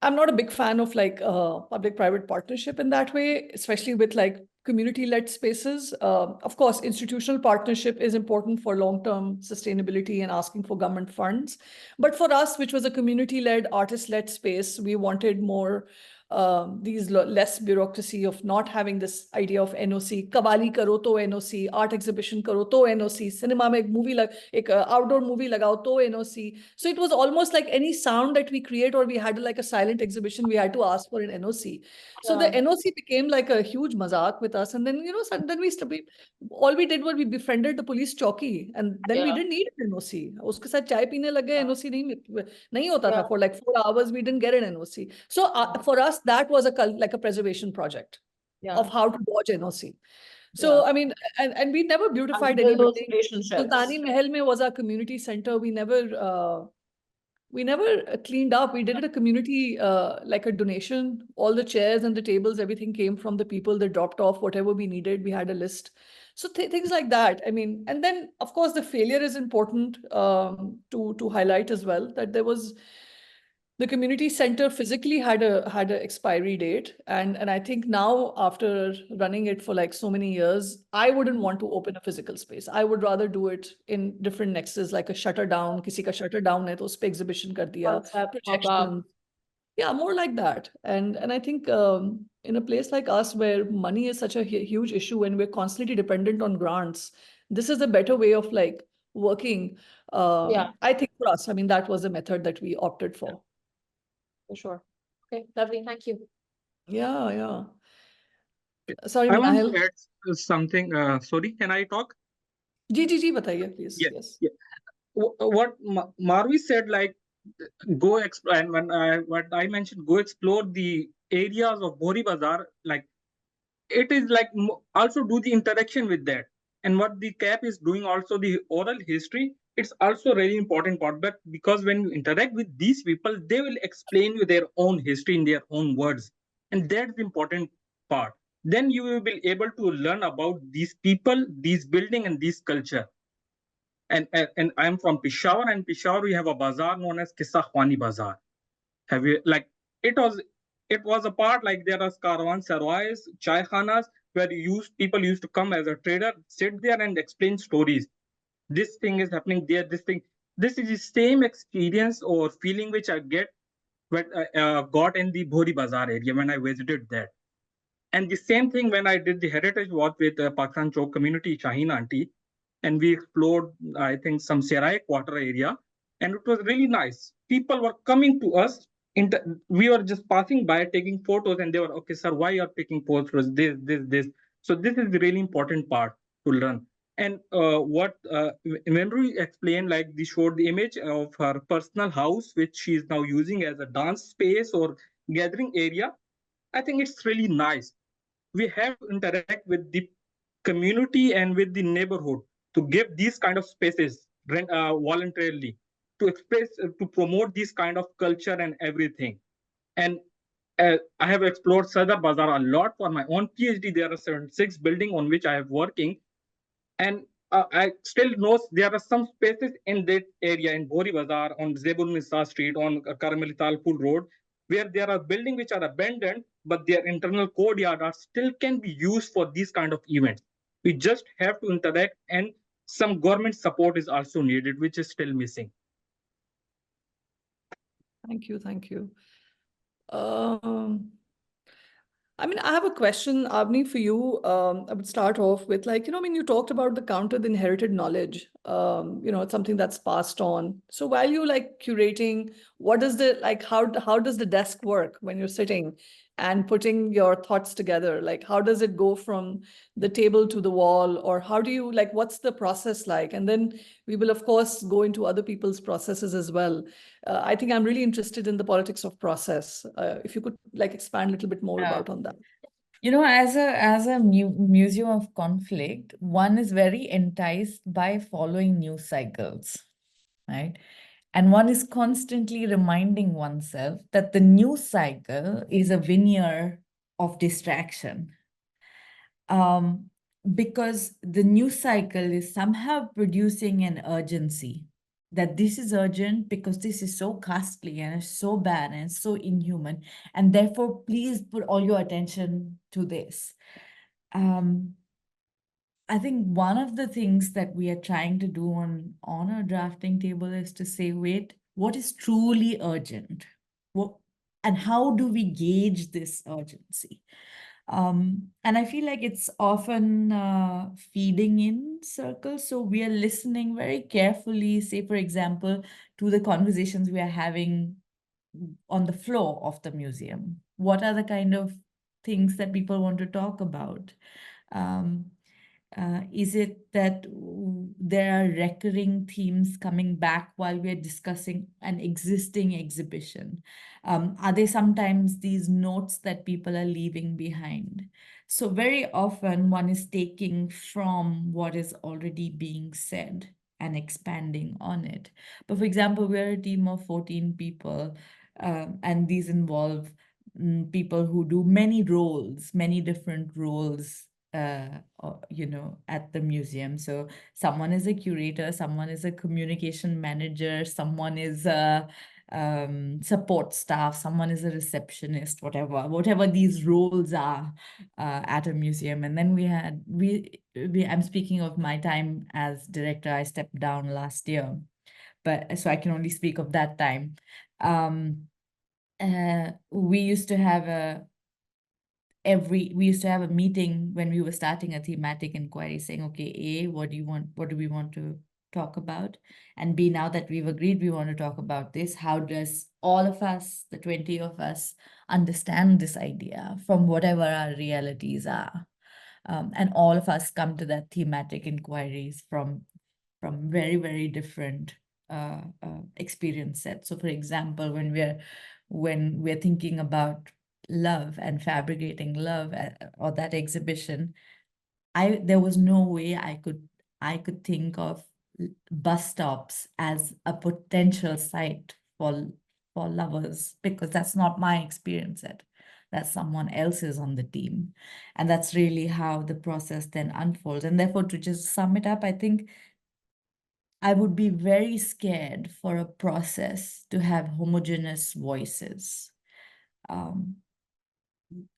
I'm not a big fan of like public-private partnership in that way, especially with like community-led spaces. Of course, institutional partnership is important for long-term sustainability and asking for government funds. But for us, which was a community-led, artist-led space, we wanted more less bureaucracy of not having this idea of NOC. Kavali karo to NOC, art exhibition karo to NOC, cinema mein outdoor movie lagao to NOC. So it was almost like any sound that we create, or we had like a silent exhibition, we had to ask for an NOC. So the NOC became like a huge mazak with us. And then, all we did was we befriended the police chowki, and then we didn't need an NOC. Uske saath chai peene lag gaye, NOC nahi hota tha. For like 4 hours, we didn't get an NOC. So for us, that was like a preservation project of how to dodge NOC. So I mean, and we never beautified any building. Sultani Mahal mein was our community center. We never cleaned up. We did it a community, like a donation. All the chairs and the tables, everything came from the people that dropped off whatever we needed. We had a list. So things like that. I mean, and then of course the failure is important to highlight as well, that there was. The community center physically had a expiry date, and I think now, after running it for like so many years, I wouldn't want to open a physical space. I would rather do it in different nexus, like a shutter down. Kisi ka shutter down hai, to us pe exhibition kar diya, projection. Yeah, more like that. And I think in a place like us where money is such a huge issue and we're constantly dependent on grants, this is a better way of like working. I think for us, I mean, that was the method that we opted for. For sure. Okay, lovely. Thank you. Yeah. Sorry, I want Manahil. to add something. Sorry, can I talk? Ji, bataiye, please. Yes. What Marvi said, like, go explore, and what I mentioned, go explore the areas of Bori Bazaar. Like, it is like also do the interaction with that. And what the CAP is doing, also the oral history, it's also a really important part. But because when you interact with these people, they will explain you their own history in their own words. And that's the important part. Then you will be able to learn about these people, these building, and this culture. And I'm from Peshawar, and Peshawar we have a bazaar known as Kissa Khwani Bazaar. Have you, like, it was a part, like there are caravan sarwais, chai khanas, where people used to come as a trader, sit there and explain stories. This thing is happening there, this is the same experience or feeling which I got in the Bhori Bazaar area when I visited that. And the same thing when I did the heritage walk with Pakistan Chowk Community, Shaheen Auntie, and we explored, I think, some Serai quarter area. and it was really nice. People were coming to us. We were just passing by, taking photos, and they were, okay, sir, why you are taking photos? This. So this is the really important part to learn. And when we explained, like they showed the image of her personal house, which she is now using as a dance space or gathering area. I think it's really nice. We have to interact with the community and with the neighborhood to give these kind of spaces voluntarily, to express, to promote this kind of culture and everything. And I have explored Sadar Bazaar a lot for my own PhD. There are 76 buildings on which I am working. And I still know there are some spaces in that area in Bori Bazaar, on Zebul Nisa Street, on Karmeli Talpur Road, where there are buildings which are abandoned, but their internal courtyard are still can be used for these kind of events. We just have to interact, and some government support is also needed, which is still missing. Thank you. Thank you. I mean, I have a question, Avni, for you. I would start off with, like, when you talked about the counter the inherited knowledge, it's something that's passed on. So while you like curating, what does how does the desk work when you're sitting and putting your thoughts together? Like, how does it go from the table to the wall, or how do you, like, what's the process like? And then we will, of course, go into other people's processes as well. I think I'm really interested in the politics of process. If you could like expand a little bit more about on that. As a museum of conflict, one is very enticed by following news cycles, right? And one is constantly reminding oneself that the news cycle is a veneer of distraction. Because the news cycle is somehow producing an urgency, that this is urgent because this is so costly and it's so bad and it's so inhuman, and therefore please put all your attention to this. I think one of the things that we are trying to do on our drafting table is to say, wait, what is truly urgent? And how do we gauge this urgency? And I feel like it's often feeding in circles. So we are listening very carefully, say, for example, to the conversations we are having on the floor of the museum. What are the kind of things that people want to talk about? Is it that there are recurring themes coming back while we're discussing an existing exhibition? Are there sometimes these notes that people are leaving behind? So very often one is taking from what is already being said and expanding on it. But for example, we're a team of 14 people, and these involve people who do many roles, many different roles at the museum. So someone is a curator, someone is a communication manager, someone is a support staff, someone is a receptionist, whatever these roles are at a museum. And then I'm speaking of my time as director. I stepped down last year, but so I can only speak of that time. We used to have a meeting when we were starting a thematic inquiry, saying, okay, A, what do we want to talk about? And B, now that we've agreed we want to talk about this, how does all of us, the 20 of us, understand this idea from whatever our realities are? And all of us come to that thematic inquiries from very, very different experience sets. So for example, when we're thinking about love and fabricating love or that exhibition, there was no way I could think of bus stops as a potential site for lovers, because that's not my experience set. That's someone else's on the team. And that's really how the process then unfolds. And therefore, to just sum it up, I think I would be very scared for a process to have homogeneous voices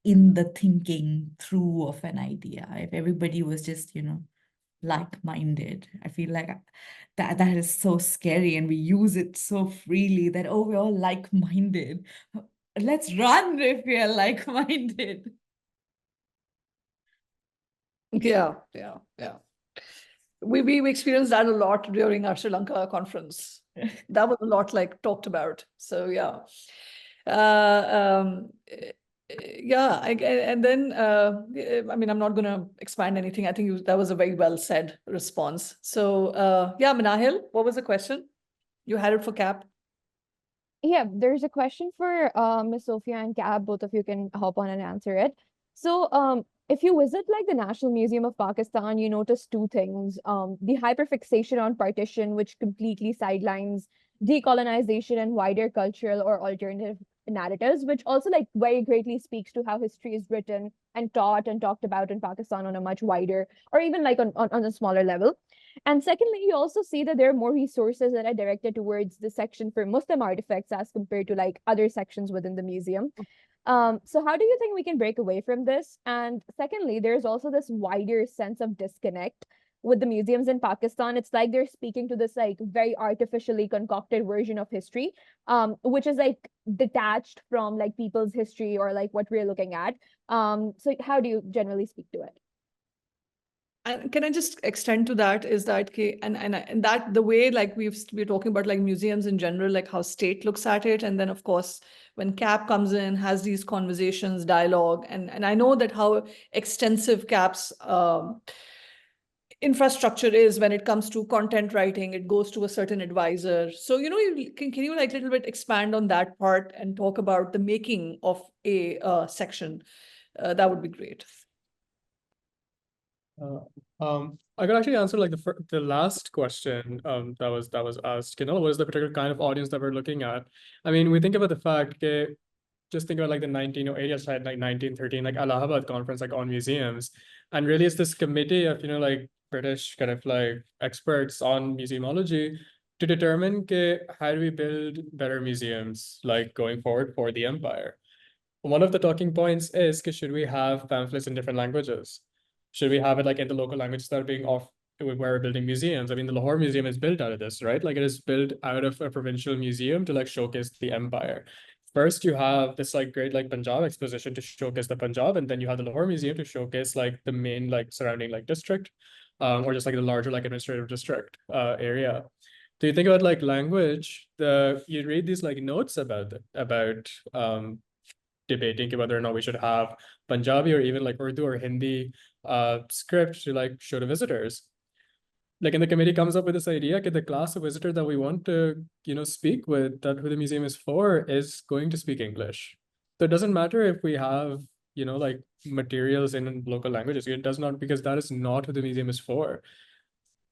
in the thinking through of an idea. If everybody was just, like-minded, I feel like that is so scary, and we use it so freely that, oh, we're all like-minded. Let's run if we are like-minded. Yeah. We experienced that a lot during our Sri Lanka conference. that was a lot like talked about. So yeah. Uh, um, yeah, and then I mean, I'm not going to expand anything. I think that was a very well said response. So yeah, Manahil, what was the question? You had it for Cap. Yeah, there's a question for Miss Sophia and Gab. Both of you can hop on and answer it. So, if you visit like the National Museum of Pakistan, you notice two things. The hyperfixation on partition, which completely sidelines decolonization and wider cultural or alternative narratives, which also like very greatly speaks to how history is written and taught and talked about in Pakistan on a much wider or even like on a smaller level. And secondly, you also see that there are more resources that are directed towards the section for Muslim artifacts as compared to like other sections within the museum. So how do you think we can break away from this? And secondly, there's also this wider sense of disconnect with the museums in Pakistan. It's like they're speaking to this like very artificially concocted version of history, which is like detached from like people's history or like what we're looking at. So how do you generally speak to it? And can I just extend to that is that and that the way like we're talking about like museums in general, like how state looks at it, and then of course when CAP comes in, has these conversations, dialogue, and I know that how extensive CAP's infrastructure is when it comes to content writing. It goes to a certain advisor. So can you like a little bit expand on that part and talk about the making of a section? That would be great. I could actually answer like the last question that was asked. What is the particular kind of audience that we're looking at? I mean, we think about the fact that just think about like the 1913 like Allahabad conference like on museums, and really it's this committee of like British kind of like experts on museumology to determine how do we build better museums like going forward for the empire. One of the talking points is should we have pamphlets in different languages? Should we have it like in the local languages that are being off where we're building museums? I mean, the Lahore Museum is built out of this, right? Like it is built out of a provincial museum to like showcase the empire. First, you have this like great like Punjab exposition to showcase the Punjab, and then you have the Lahore Museum to showcase like the main like surrounding like district, or just like the larger like administrative district area. Do you think about like language? You read these like notes about debating whether or not we should have Punjabi or even like Urdu or Hindi script to like show to visitors. Like, and the committee comes up with this idea that the class of visitor that we want to, speak with, that who the museum is for, is going to speak English. So it doesn't matter if we have, like materials in local languages. It does not, because that is not who the museum is for.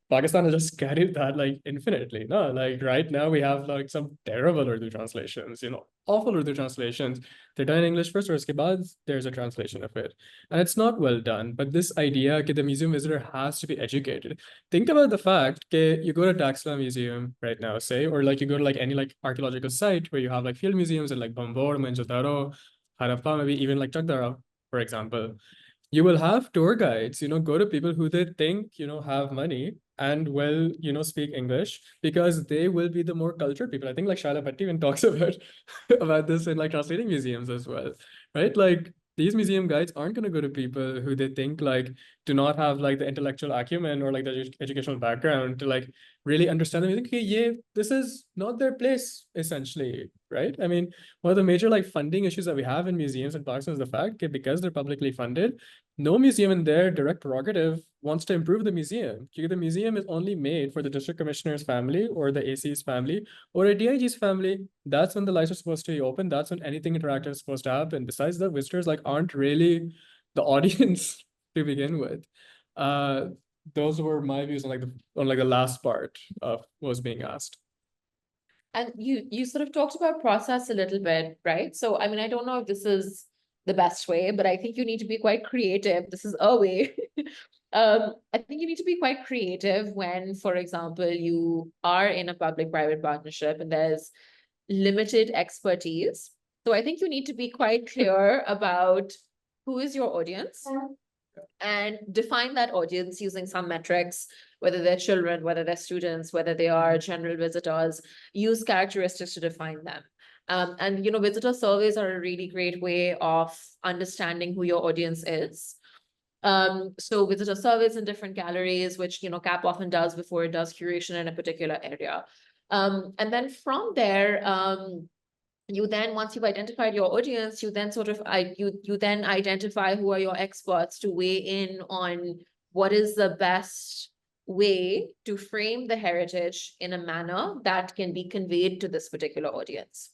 Pakistan has just carried that like infinitely. No, like right now we have like some terrible Urdu translations, awful Urdu translations. They're done in English first, or uske baad, there's a translation of it. And it's not well done. But this idea that the museum visitor has to be educated. Think about the fact that you go to Daxla Museum right now, say, or like you go to like any like archaeological site where you have like field museums in like Bambor, Mohenjo-daro, Harappa, maybe even like Chakdara, for example. You will have tour guides, go to people who they think, have money and will, speak English, because they will be the more cultured people. I think like Shaila Bhatti even talks about this in like translating museums as well, right? Like these museum guides aren't going to go to people who they think like do not have like the intellectual acumen or like the educational background to like really understand the music. Okay, yeah, this is not their place, essentially, right? I mean, one of the major like funding issues that we have in museums in Pakistan is the fact that because they're publicly funded, no museum in their direct prerogative wants to improve the museum. The museum is only made for the district commissioner's family or the AC's family or a DIG's family. That's when the lights are supposed to be open. That's when anything interactive is supposed to happen. Besides that, visitors like aren't really the audience to begin with. Those were my views on the last part of what was being asked. And you sort of talked about process a little bit, right? So I mean, I don't know if this is the best way, but I think you need to be quite creative. This is a way. I think you need to be quite creative when, for example, you are in a public-private partnership and there's limited expertise. So I think you need to be quite clear about who is your audience and define that audience using some metrics, whether they're children, whether they're students, whether they are general visitors. Use characteristics to define them. And visitor surveys are a really great way of understanding who your audience is. So visitor surveys in different galleries, which CAP often does before it does curation in a particular area. And then from there, you then, once you've identified your audience, you then you then identify who are your experts to weigh in on what is the best way to frame the heritage in a manner that can be conveyed to this particular audience.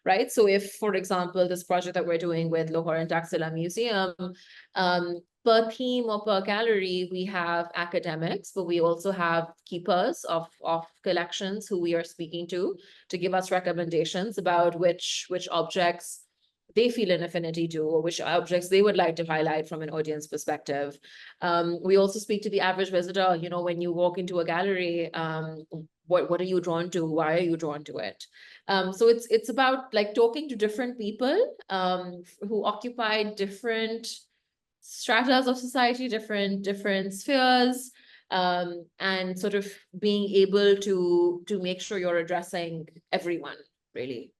Right. So if, for example, this project that we're doing with Lahore and Taxila Museum, per theme or per gallery, we have academics, but we also have keepers of collections who we are speaking to give us recommendations about which objects they feel an affinity to, or which objects they would like to highlight from an audience perspective. We also speak to the average visitor. You know, when you walk into a gallery, what are you drawn to? Why are you drawn to it? So it's about like talking to different people who occupy different stratas of society, different spheres, and sort of being able to make sure you're addressing everyone, really.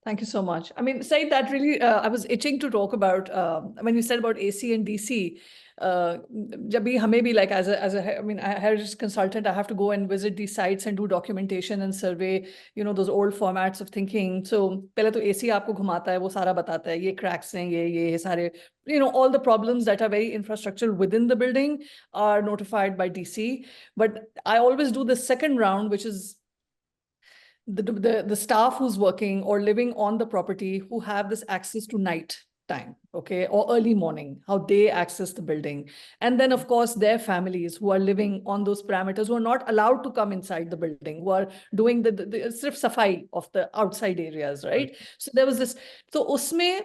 Thank you so much. I mean, Said, that really, I was itching to talk about, when you said about AC and DC, jab bhi hame bhi, like as a heritage consultant, I have to go and visit these sites and do documentation and survey, you know, those old formats of thinking. So pehle to AC aapko ghumata hai, wo sara batata hai, ye cracks hain, ye sare, you know, all the problems that are very infrastructural within the building are notified by DC. But I always do the second round, which is the staff who's working or living on the property who have this access to night time, okay, or early morning, how they access the building. And then, of course, their families who are living on those parameters, who are not allowed to come inside the building, who are doing the sirf safai of the outside areas, right? So there was this, so usme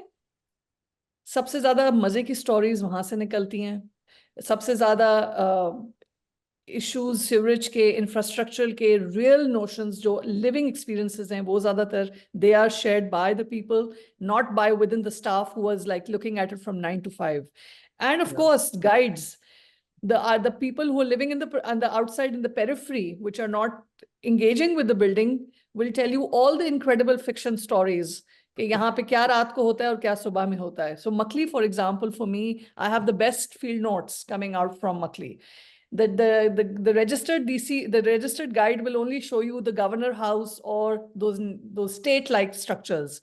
सबसे ज़्यादा मजे की stories वहाँ से निकलती हैं, सबसे ज़्यादा issues, sewerage के, infrastructural के, real notions, जो living experiences हैं, वो ज़्यादातर they are shared by the people, not by within the staff who was like looking at it from 9 to 5. And of course, guides, the people who are living on the outside in the periphery, which are not engaging with the building, will tell you all the incredible fiction stories. कि यहाँ पे क्या रात को होता है और क्या सुबह में होता है. So Makli, for example, for me, I have the best field notes coming out from Makli. The registered DC, the registered guide will only show you the governor house or those state-like structures.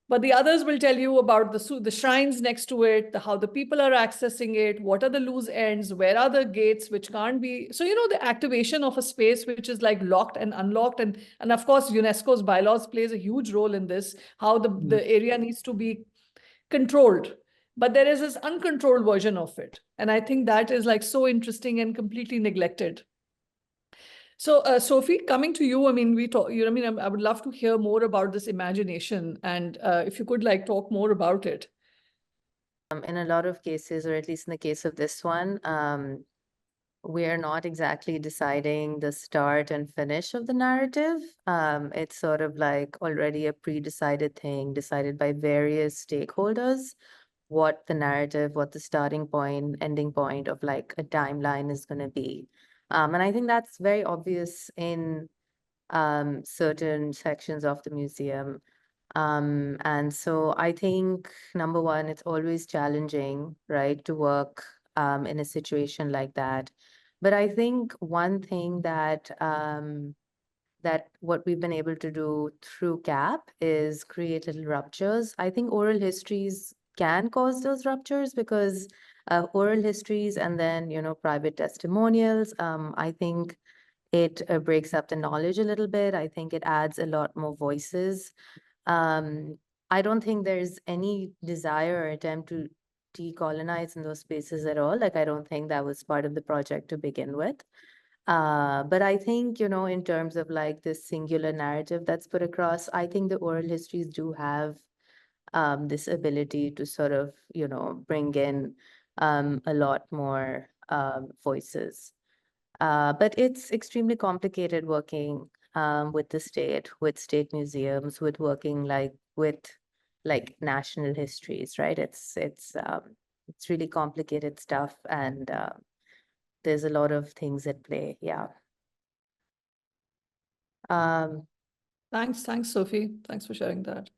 But the others will tell you about the shrines next to it, how the people are accessing it, what are the loose ends, where are the gates which can't be. So, you know, the activation of a space which is like locked and unlocked. And of course, UNESCO's bylaws plays a huge role in this, how the area needs to be controlled. But there is this uncontrolled version of it. And I think that is like so interesting and completely neglected. So, Sophie, coming to you, I mean, I would love to hear more about this imagination, and if you could like talk more about it. In a lot of cases, or at least in the case of this one, we are not exactly deciding the start and finish of the narrative. It's sort of like already a pre-decided thing, decided by various stakeholders, what the narrative, what the starting point, ending point of like a timeline is going to be. And I think that's very obvious in certain sections of the museum. And so I think, number one, it's always challenging, right, to work in a situation like that. But I think one thing that what we've been able to do through CAP is create little ruptures. I think oral histories can cause those ruptures because oral histories and then, you know, private testimonials, I think it breaks up the knowledge a little bit. I think it adds a lot more voices. I don't think there's any desire or attempt to decolonize in those spaces at all. Like, I don't think that was part of the project to begin with. But I think, you know, in terms of like this singular narrative that's put across, I think the oral histories do have this ability to sort of, you know, bring in a lot more voices. But it's extremely complicated working with the state, with state museums, with working like with like national histories, right? It's really complicated stuff, and there's a lot of things at play. Yeah. Thanks, Sophie. Thanks for sharing that.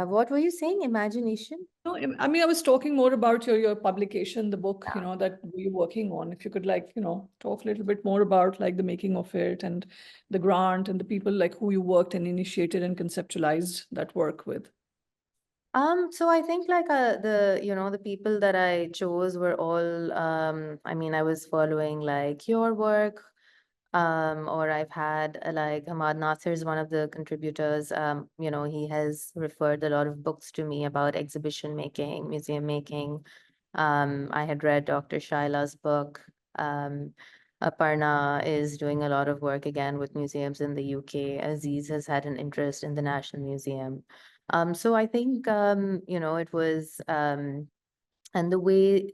What were you saying? Imagination? No, I mean, I was talking more about your publication, the book, that we're working on. If you could talk a little bit more about like the making of it and the grant and the people like who you worked and initiated and conceptualized that work with. So I think like the people that I chose were all I mean, I was following like your work, or I've had like Ahmad Nasir is one of the contributors. He has referred a lot of books to me about exhibition making, museum making. I had read Dr. Shaila's book. Aparna is doing a lot of work again with museums in the UK. Aziz has had an interest in the National Museum. So I think it was and the way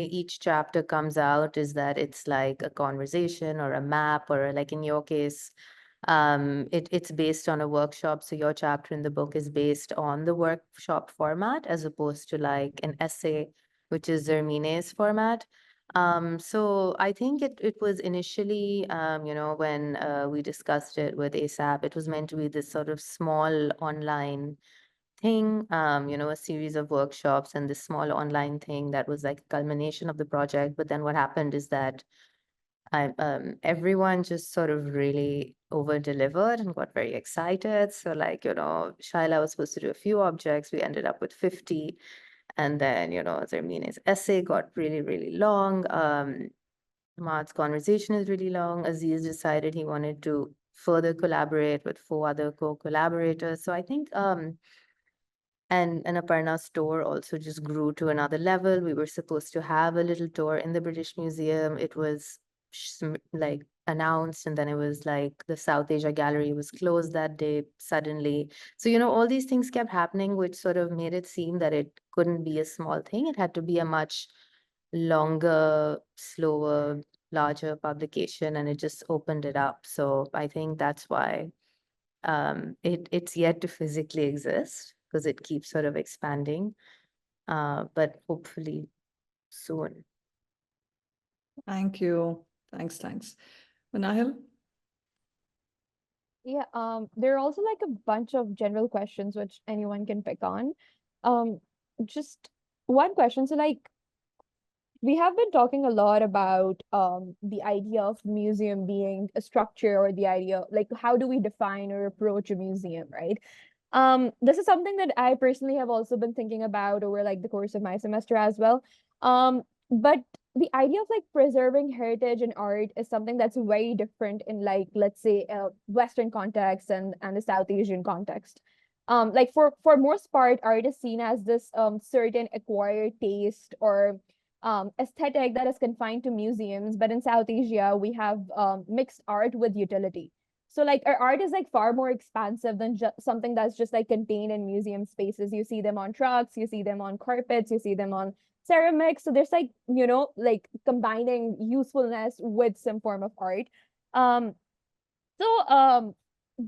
each chapter comes out is that it's like a conversation or a map, or like in your case, it's based on a workshop. So your chapter in the book is based on the workshop format as opposed to like an essay, which is Zermine's format. So I think it was initially, when we discussed it with ASAP, it was meant to be this sort of small online thing, a series of workshops and this small online thing that was like a culmination of the project. But then what happened is that everyone just sort of really over delivered and got very excited. So like, Shaila was supposed to do a few objects. We ended up with 50. And then, Zarmina's essay got really, really long. Ahmad's conversation is really long. Aziz decided he wanted to further collaborate with 4 other co-collaborators. So I think and Aparna's tour also just grew to another level. We were supposed to have a little tour in the British Museum. It was like announced, and then it was like the South Asia Gallery was closed that day suddenly. So, all these things kept happening, which sort of made it seem that it couldn't be a small thing. It had to be a much longer, slower, larger publication, and it just opened it up. So I think that's why it's yet to physically exist, because it keeps sort of expanding, but hopefully soon. Thank you. Thanks. Manahil? Yeah, there are also like a bunch of general questions which anyone can pick on. Just one question. So like, we have been talking a lot about the idea of museum being a structure, or the idea like how do we define or approach a museum, right? This is something that I personally have also been thinking about over like the course of my semester as well. But the idea of like preserving heritage and art is something that's very different in like, let's say, a Western context and a South Asian context. Like for most part, art is seen as this certain acquired taste or aesthetic that is confined to museums. But in South Asia, we have mixed art with utility. So like our art is like far more expansive than just something that's just like contained in museum spaces. You see them on trucks, you see them on carpets, you see them on ceramics. So there's like, like combining usefulness with some form of art. So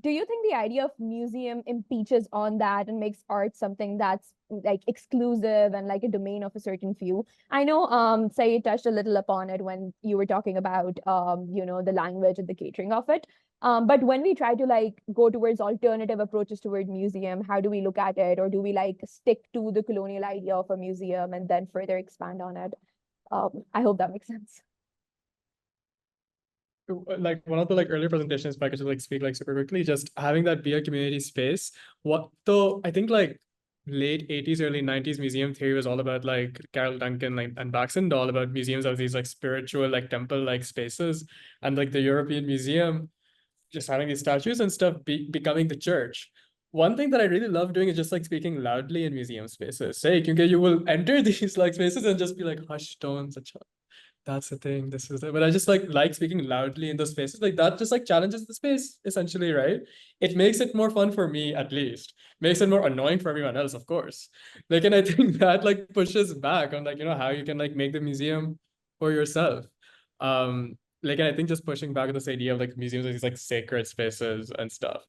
do you think the idea of museum impeaches on that and makes art something that's like exclusive and like a domain of a certain few? I know Sayed touched a little upon it when you were talking about the language and the catering of it. But when we try to like go towards alternative approaches toward museum, how do we look at it? Or do we like stick to the colonial idea of a museum and then further expand on it? I hope that makes sense. Like one of the like earlier presentations, if I could just like speak like super quickly, just having that be a community space. I think like late 80s, early 90s museum theory was all about like Carol Duncan and Baxen, all about museums of these like spiritual, like temple like spaces, and like the European Museum just having these statues and stuff becoming the church. One thing that I really love doing is just like speaking loudly in museum spaces. Say, you will enter these like spaces and just be like hushed tones, that's the thing, this is it. But I just like speaking loudly in those spaces. Like that just like challenges the space essentially, right? It makes it more fun for me, at least. Makes it more annoying for everyone else, of course. Like, and I think that like pushes back on like, how you can like make the museum for yourself. Like, and I think just pushing back on this idea of like museums as these like sacred spaces and stuff.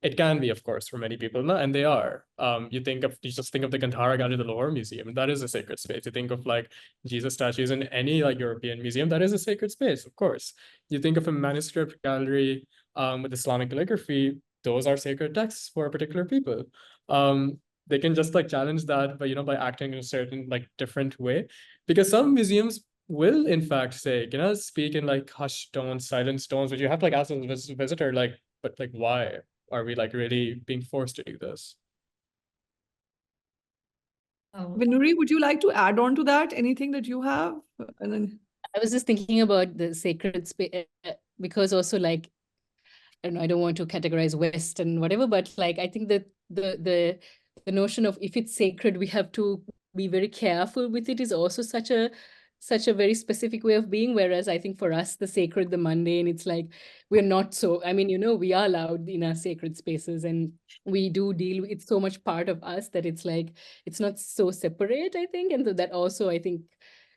It can be, of course, for many people, and they are. You just think of the Kandahar Gallery, the Lahore Museum, that is a sacred space. You think of like Jesus statues in any like European museum, that is a sacred space, of course. You think of a manuscript gallery with Islamic calligraphy, those are sacred texts for a particular people. they can just like challenge that by, by acting in a certain like different way. Because some museums will in fact say, speak in like hushed tones, silent tones, but you have to like ask the visitor, like, but like, why are we like really being forced to do this? Vinuri, would you like to add on to that? Anything that you have? And then I was just thinking about the sacred space because also like, I don't know, I don't want to categorize West and whatever, but like I think that the notion of if it's sacred, we have to be very careful with it is also such a very specific way of being. Whereas I think for us, the sacred, the mundane, it's like we're not so, I mean, we are allowed in our sacred spaces and we do deal with it's so much part of us that it's like it's not so separate, I think. And so that also, I think,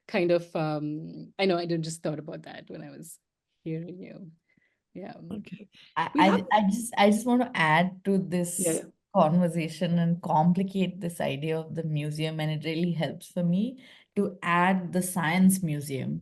kind of I know I just thought about that when I was hearing you. Yeah. okay. I just want to add to this Yeah. conversation and complicate this idea of the museum, and it really helps for me to add the science museum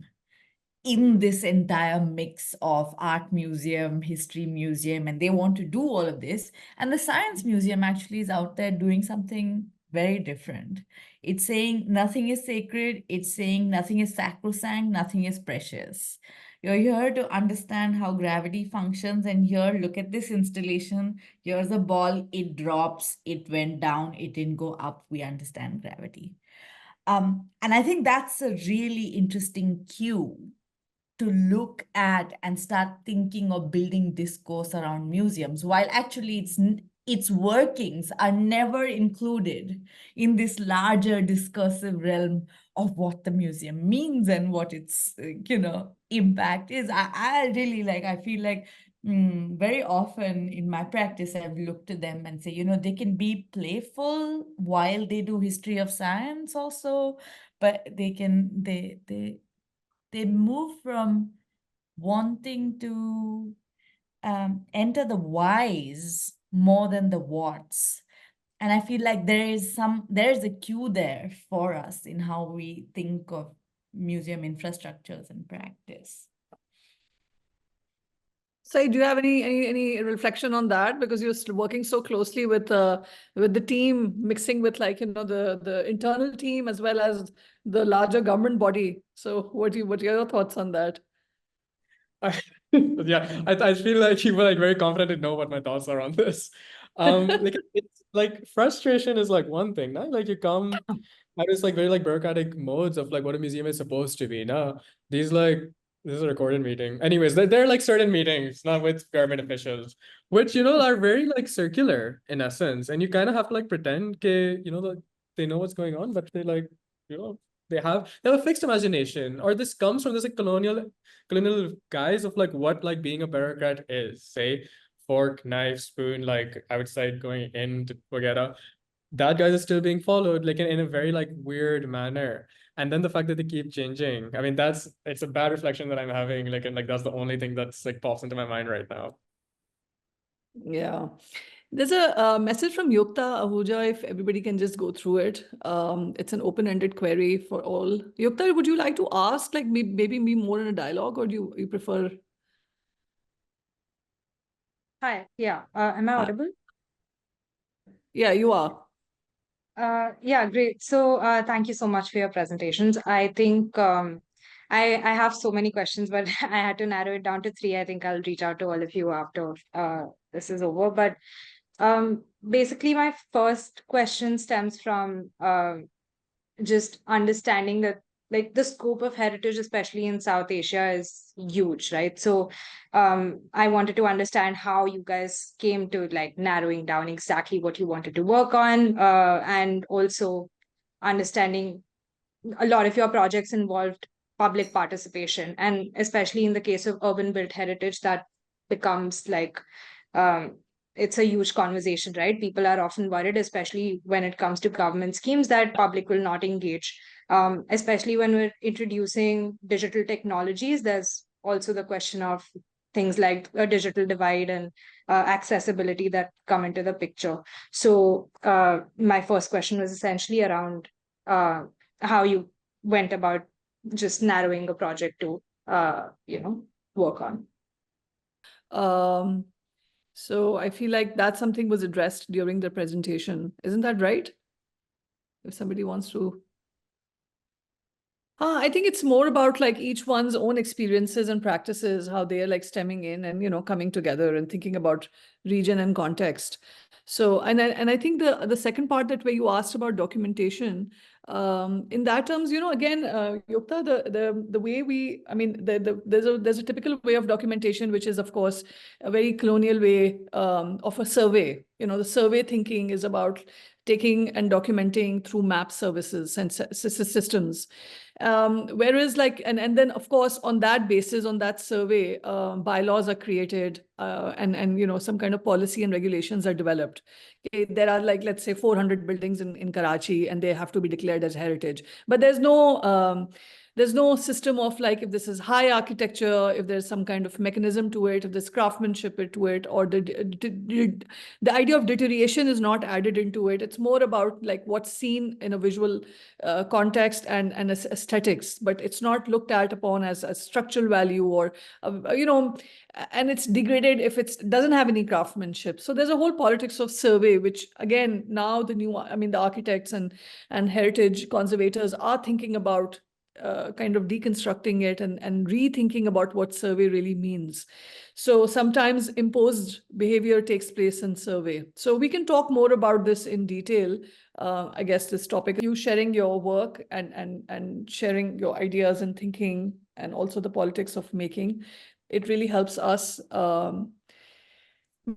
in this entire mix of art museum, history museum, and they want to do all of this. And the science museum actually is out there doing something very different. It's saying nothing is sacred. It's saying nothing is sacrosanct, nothing is precious. You're here to understand how gravity functions. And here, look at this installation. Here's a ball, it drops, it went down, it didn't go up. We understand gravity. And I think that's a really interesting cue to look at and start thinking of building discourse around museums, while actually its workings are never included in this larger discursive realm of what the museum means and what its impact is. I really I feel like very often in my practice, I've looked at them and say, they can be playful while they do history of science also, but they move from wanting to enter the whys more than the whats. And I feel like there's a cue there for us in how we think of museum infrastructures and practice. So do you have any reflection on that? Because you're still working so closely with the team, mixing with the internal team as well as the larger government body. So what are your thoughts on that? Yeah, I feel like you were like very confident to know what my thoughts are on this. It's like frustration is like one thing, no? Like you come at this like very like bureaucratic modes of like what a museum is supposed to be. No, this is a recorded meeting. Anyways, they're like certain meetings, not with government officials, which are very like circular in essence, and you kind of have to like pretend that they know what's going on, but they like they have a fixed imagination, or this comes from this like colonial guise of like what like being a bureaucrat is. Say fork, knife, spoon, like outside going in to Bagheera. That guise is still being followed like in a very like weird manner. And then the fact that they keep changing. I mean, it's a bad reflection that I'm having, like, and like that's the only thing that's like pops into my mind right now. Yeah. There's a message from Yukta Ahuja, if everybody can just go through it. It's an open-ended query for all. Yukta, would you like to ask, like maybe be more in a dialogue, or do you prefer? Hi, yeah. Am I audible? Yeah, you are. Yeah, great. So thank you so much for your presentations. I think I have so many questions, but I had to narrow it down to three. I think I'll reach out to all of you after this is over. But basically, my first question stems from just understanding that like the scope of heritage, especially in South Asia, is huge, right? So I wanted to understand how you guys came to like narrowing down exactly what you wanted to work on, and also understanding a lot of your projects involved public participation, and especially in the case of urban built heritage, that becomes like it's a huge conversation, right? People are often worried, especially when it comes to government schemes, that public will not engage. Especially when we're introducing digital technologies, there's also the question of things like a digital divide and accessibility that come into the picture. So my first question was essentially around how you went about just narrowing a project to work on. So I feel like that something was addressed during the presentation. Isn't that right? If somebody wants to. I think it's more about like each one's own experiences and practices, how they're like stemming in and, you know, coming together and thinking about region and context. So, and I think the second part that where you asked about documentation, in that terms, you know, again, Yukta, the way we, I mean, there's a typical way of documentation, which is of course a very colonial way of a survey. You know, the survey thinking is about taking and documenting through map services and systems. Whereas like, and then of course, on that basis, on that survey, bylaws are created and, you know, some kind of policy and regulations are developed. Okay, there are like, let's say 400 buildings in Karachi and they have to be declared as heritage, but there's no system of like, if this is high architecture, if there's some kind of mechanism to it, if there's craftsmanship to it, or the idea of deterioration is not added into it. It's more about like what's seen in a visual context and aesthetics, but it's not looked at upon as a structural value or, you know, and it's degraded if it doesn't have any craftsmanship. So there's a whole politics of survey, which again, now the architects and heritage conservators are thinking about kind of deconstructing it and rethinking about what survey really means. So sometimes imposed behavior takes place in survey. So we can talk more about this in detail. I guess this topic, you sharing your work and sharing your ideas and thinking, and also the politics of making, it really helps us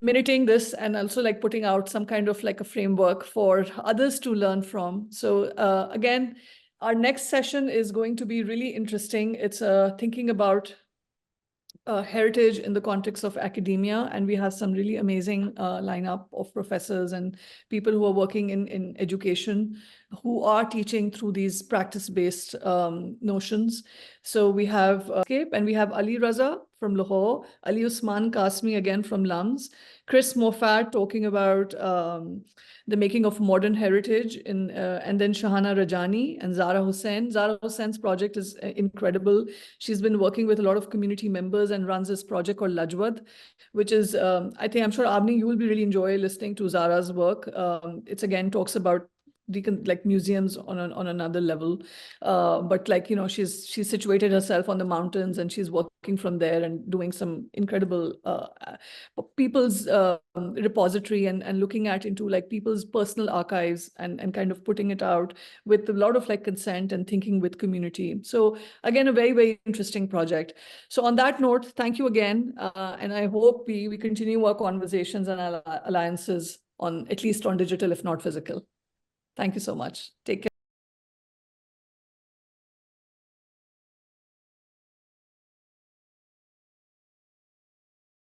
minuting this and also like putting out some kind of like a framework for others to learn from. So again, our next session is going to be really interesting. It's thinking about heritage in the context of academia, and we have some really amazing lineup of professors and people who are working in education who are teaching through these practice-based notions. So we have and we have Ali Raza from Lahore, Ali Usman Kasmi again from LUMS, Chris Moffat talking about the making of modern heritage and then Shahana Rajani and Zara Hussain. Zara Hussain's project is incredible. She's been working with a lot of community members and runs this project called Lajwad, which is, I'm sure Avni, you will be really enjoy listening to Zara's work. It's again talks about like museums on another level, but like, you know, she's situated herself on the mountains and she's working from there and doing some incredible people's repository and looking at into like people's personal archives and kind of putting it out with a lot of like consent and thinking with community. So again, a very, very interesting project. So on that note, thank you again, and I hope we continue our conversations and our alliances on at least on digital, if not physical. Thank you so much. Take care.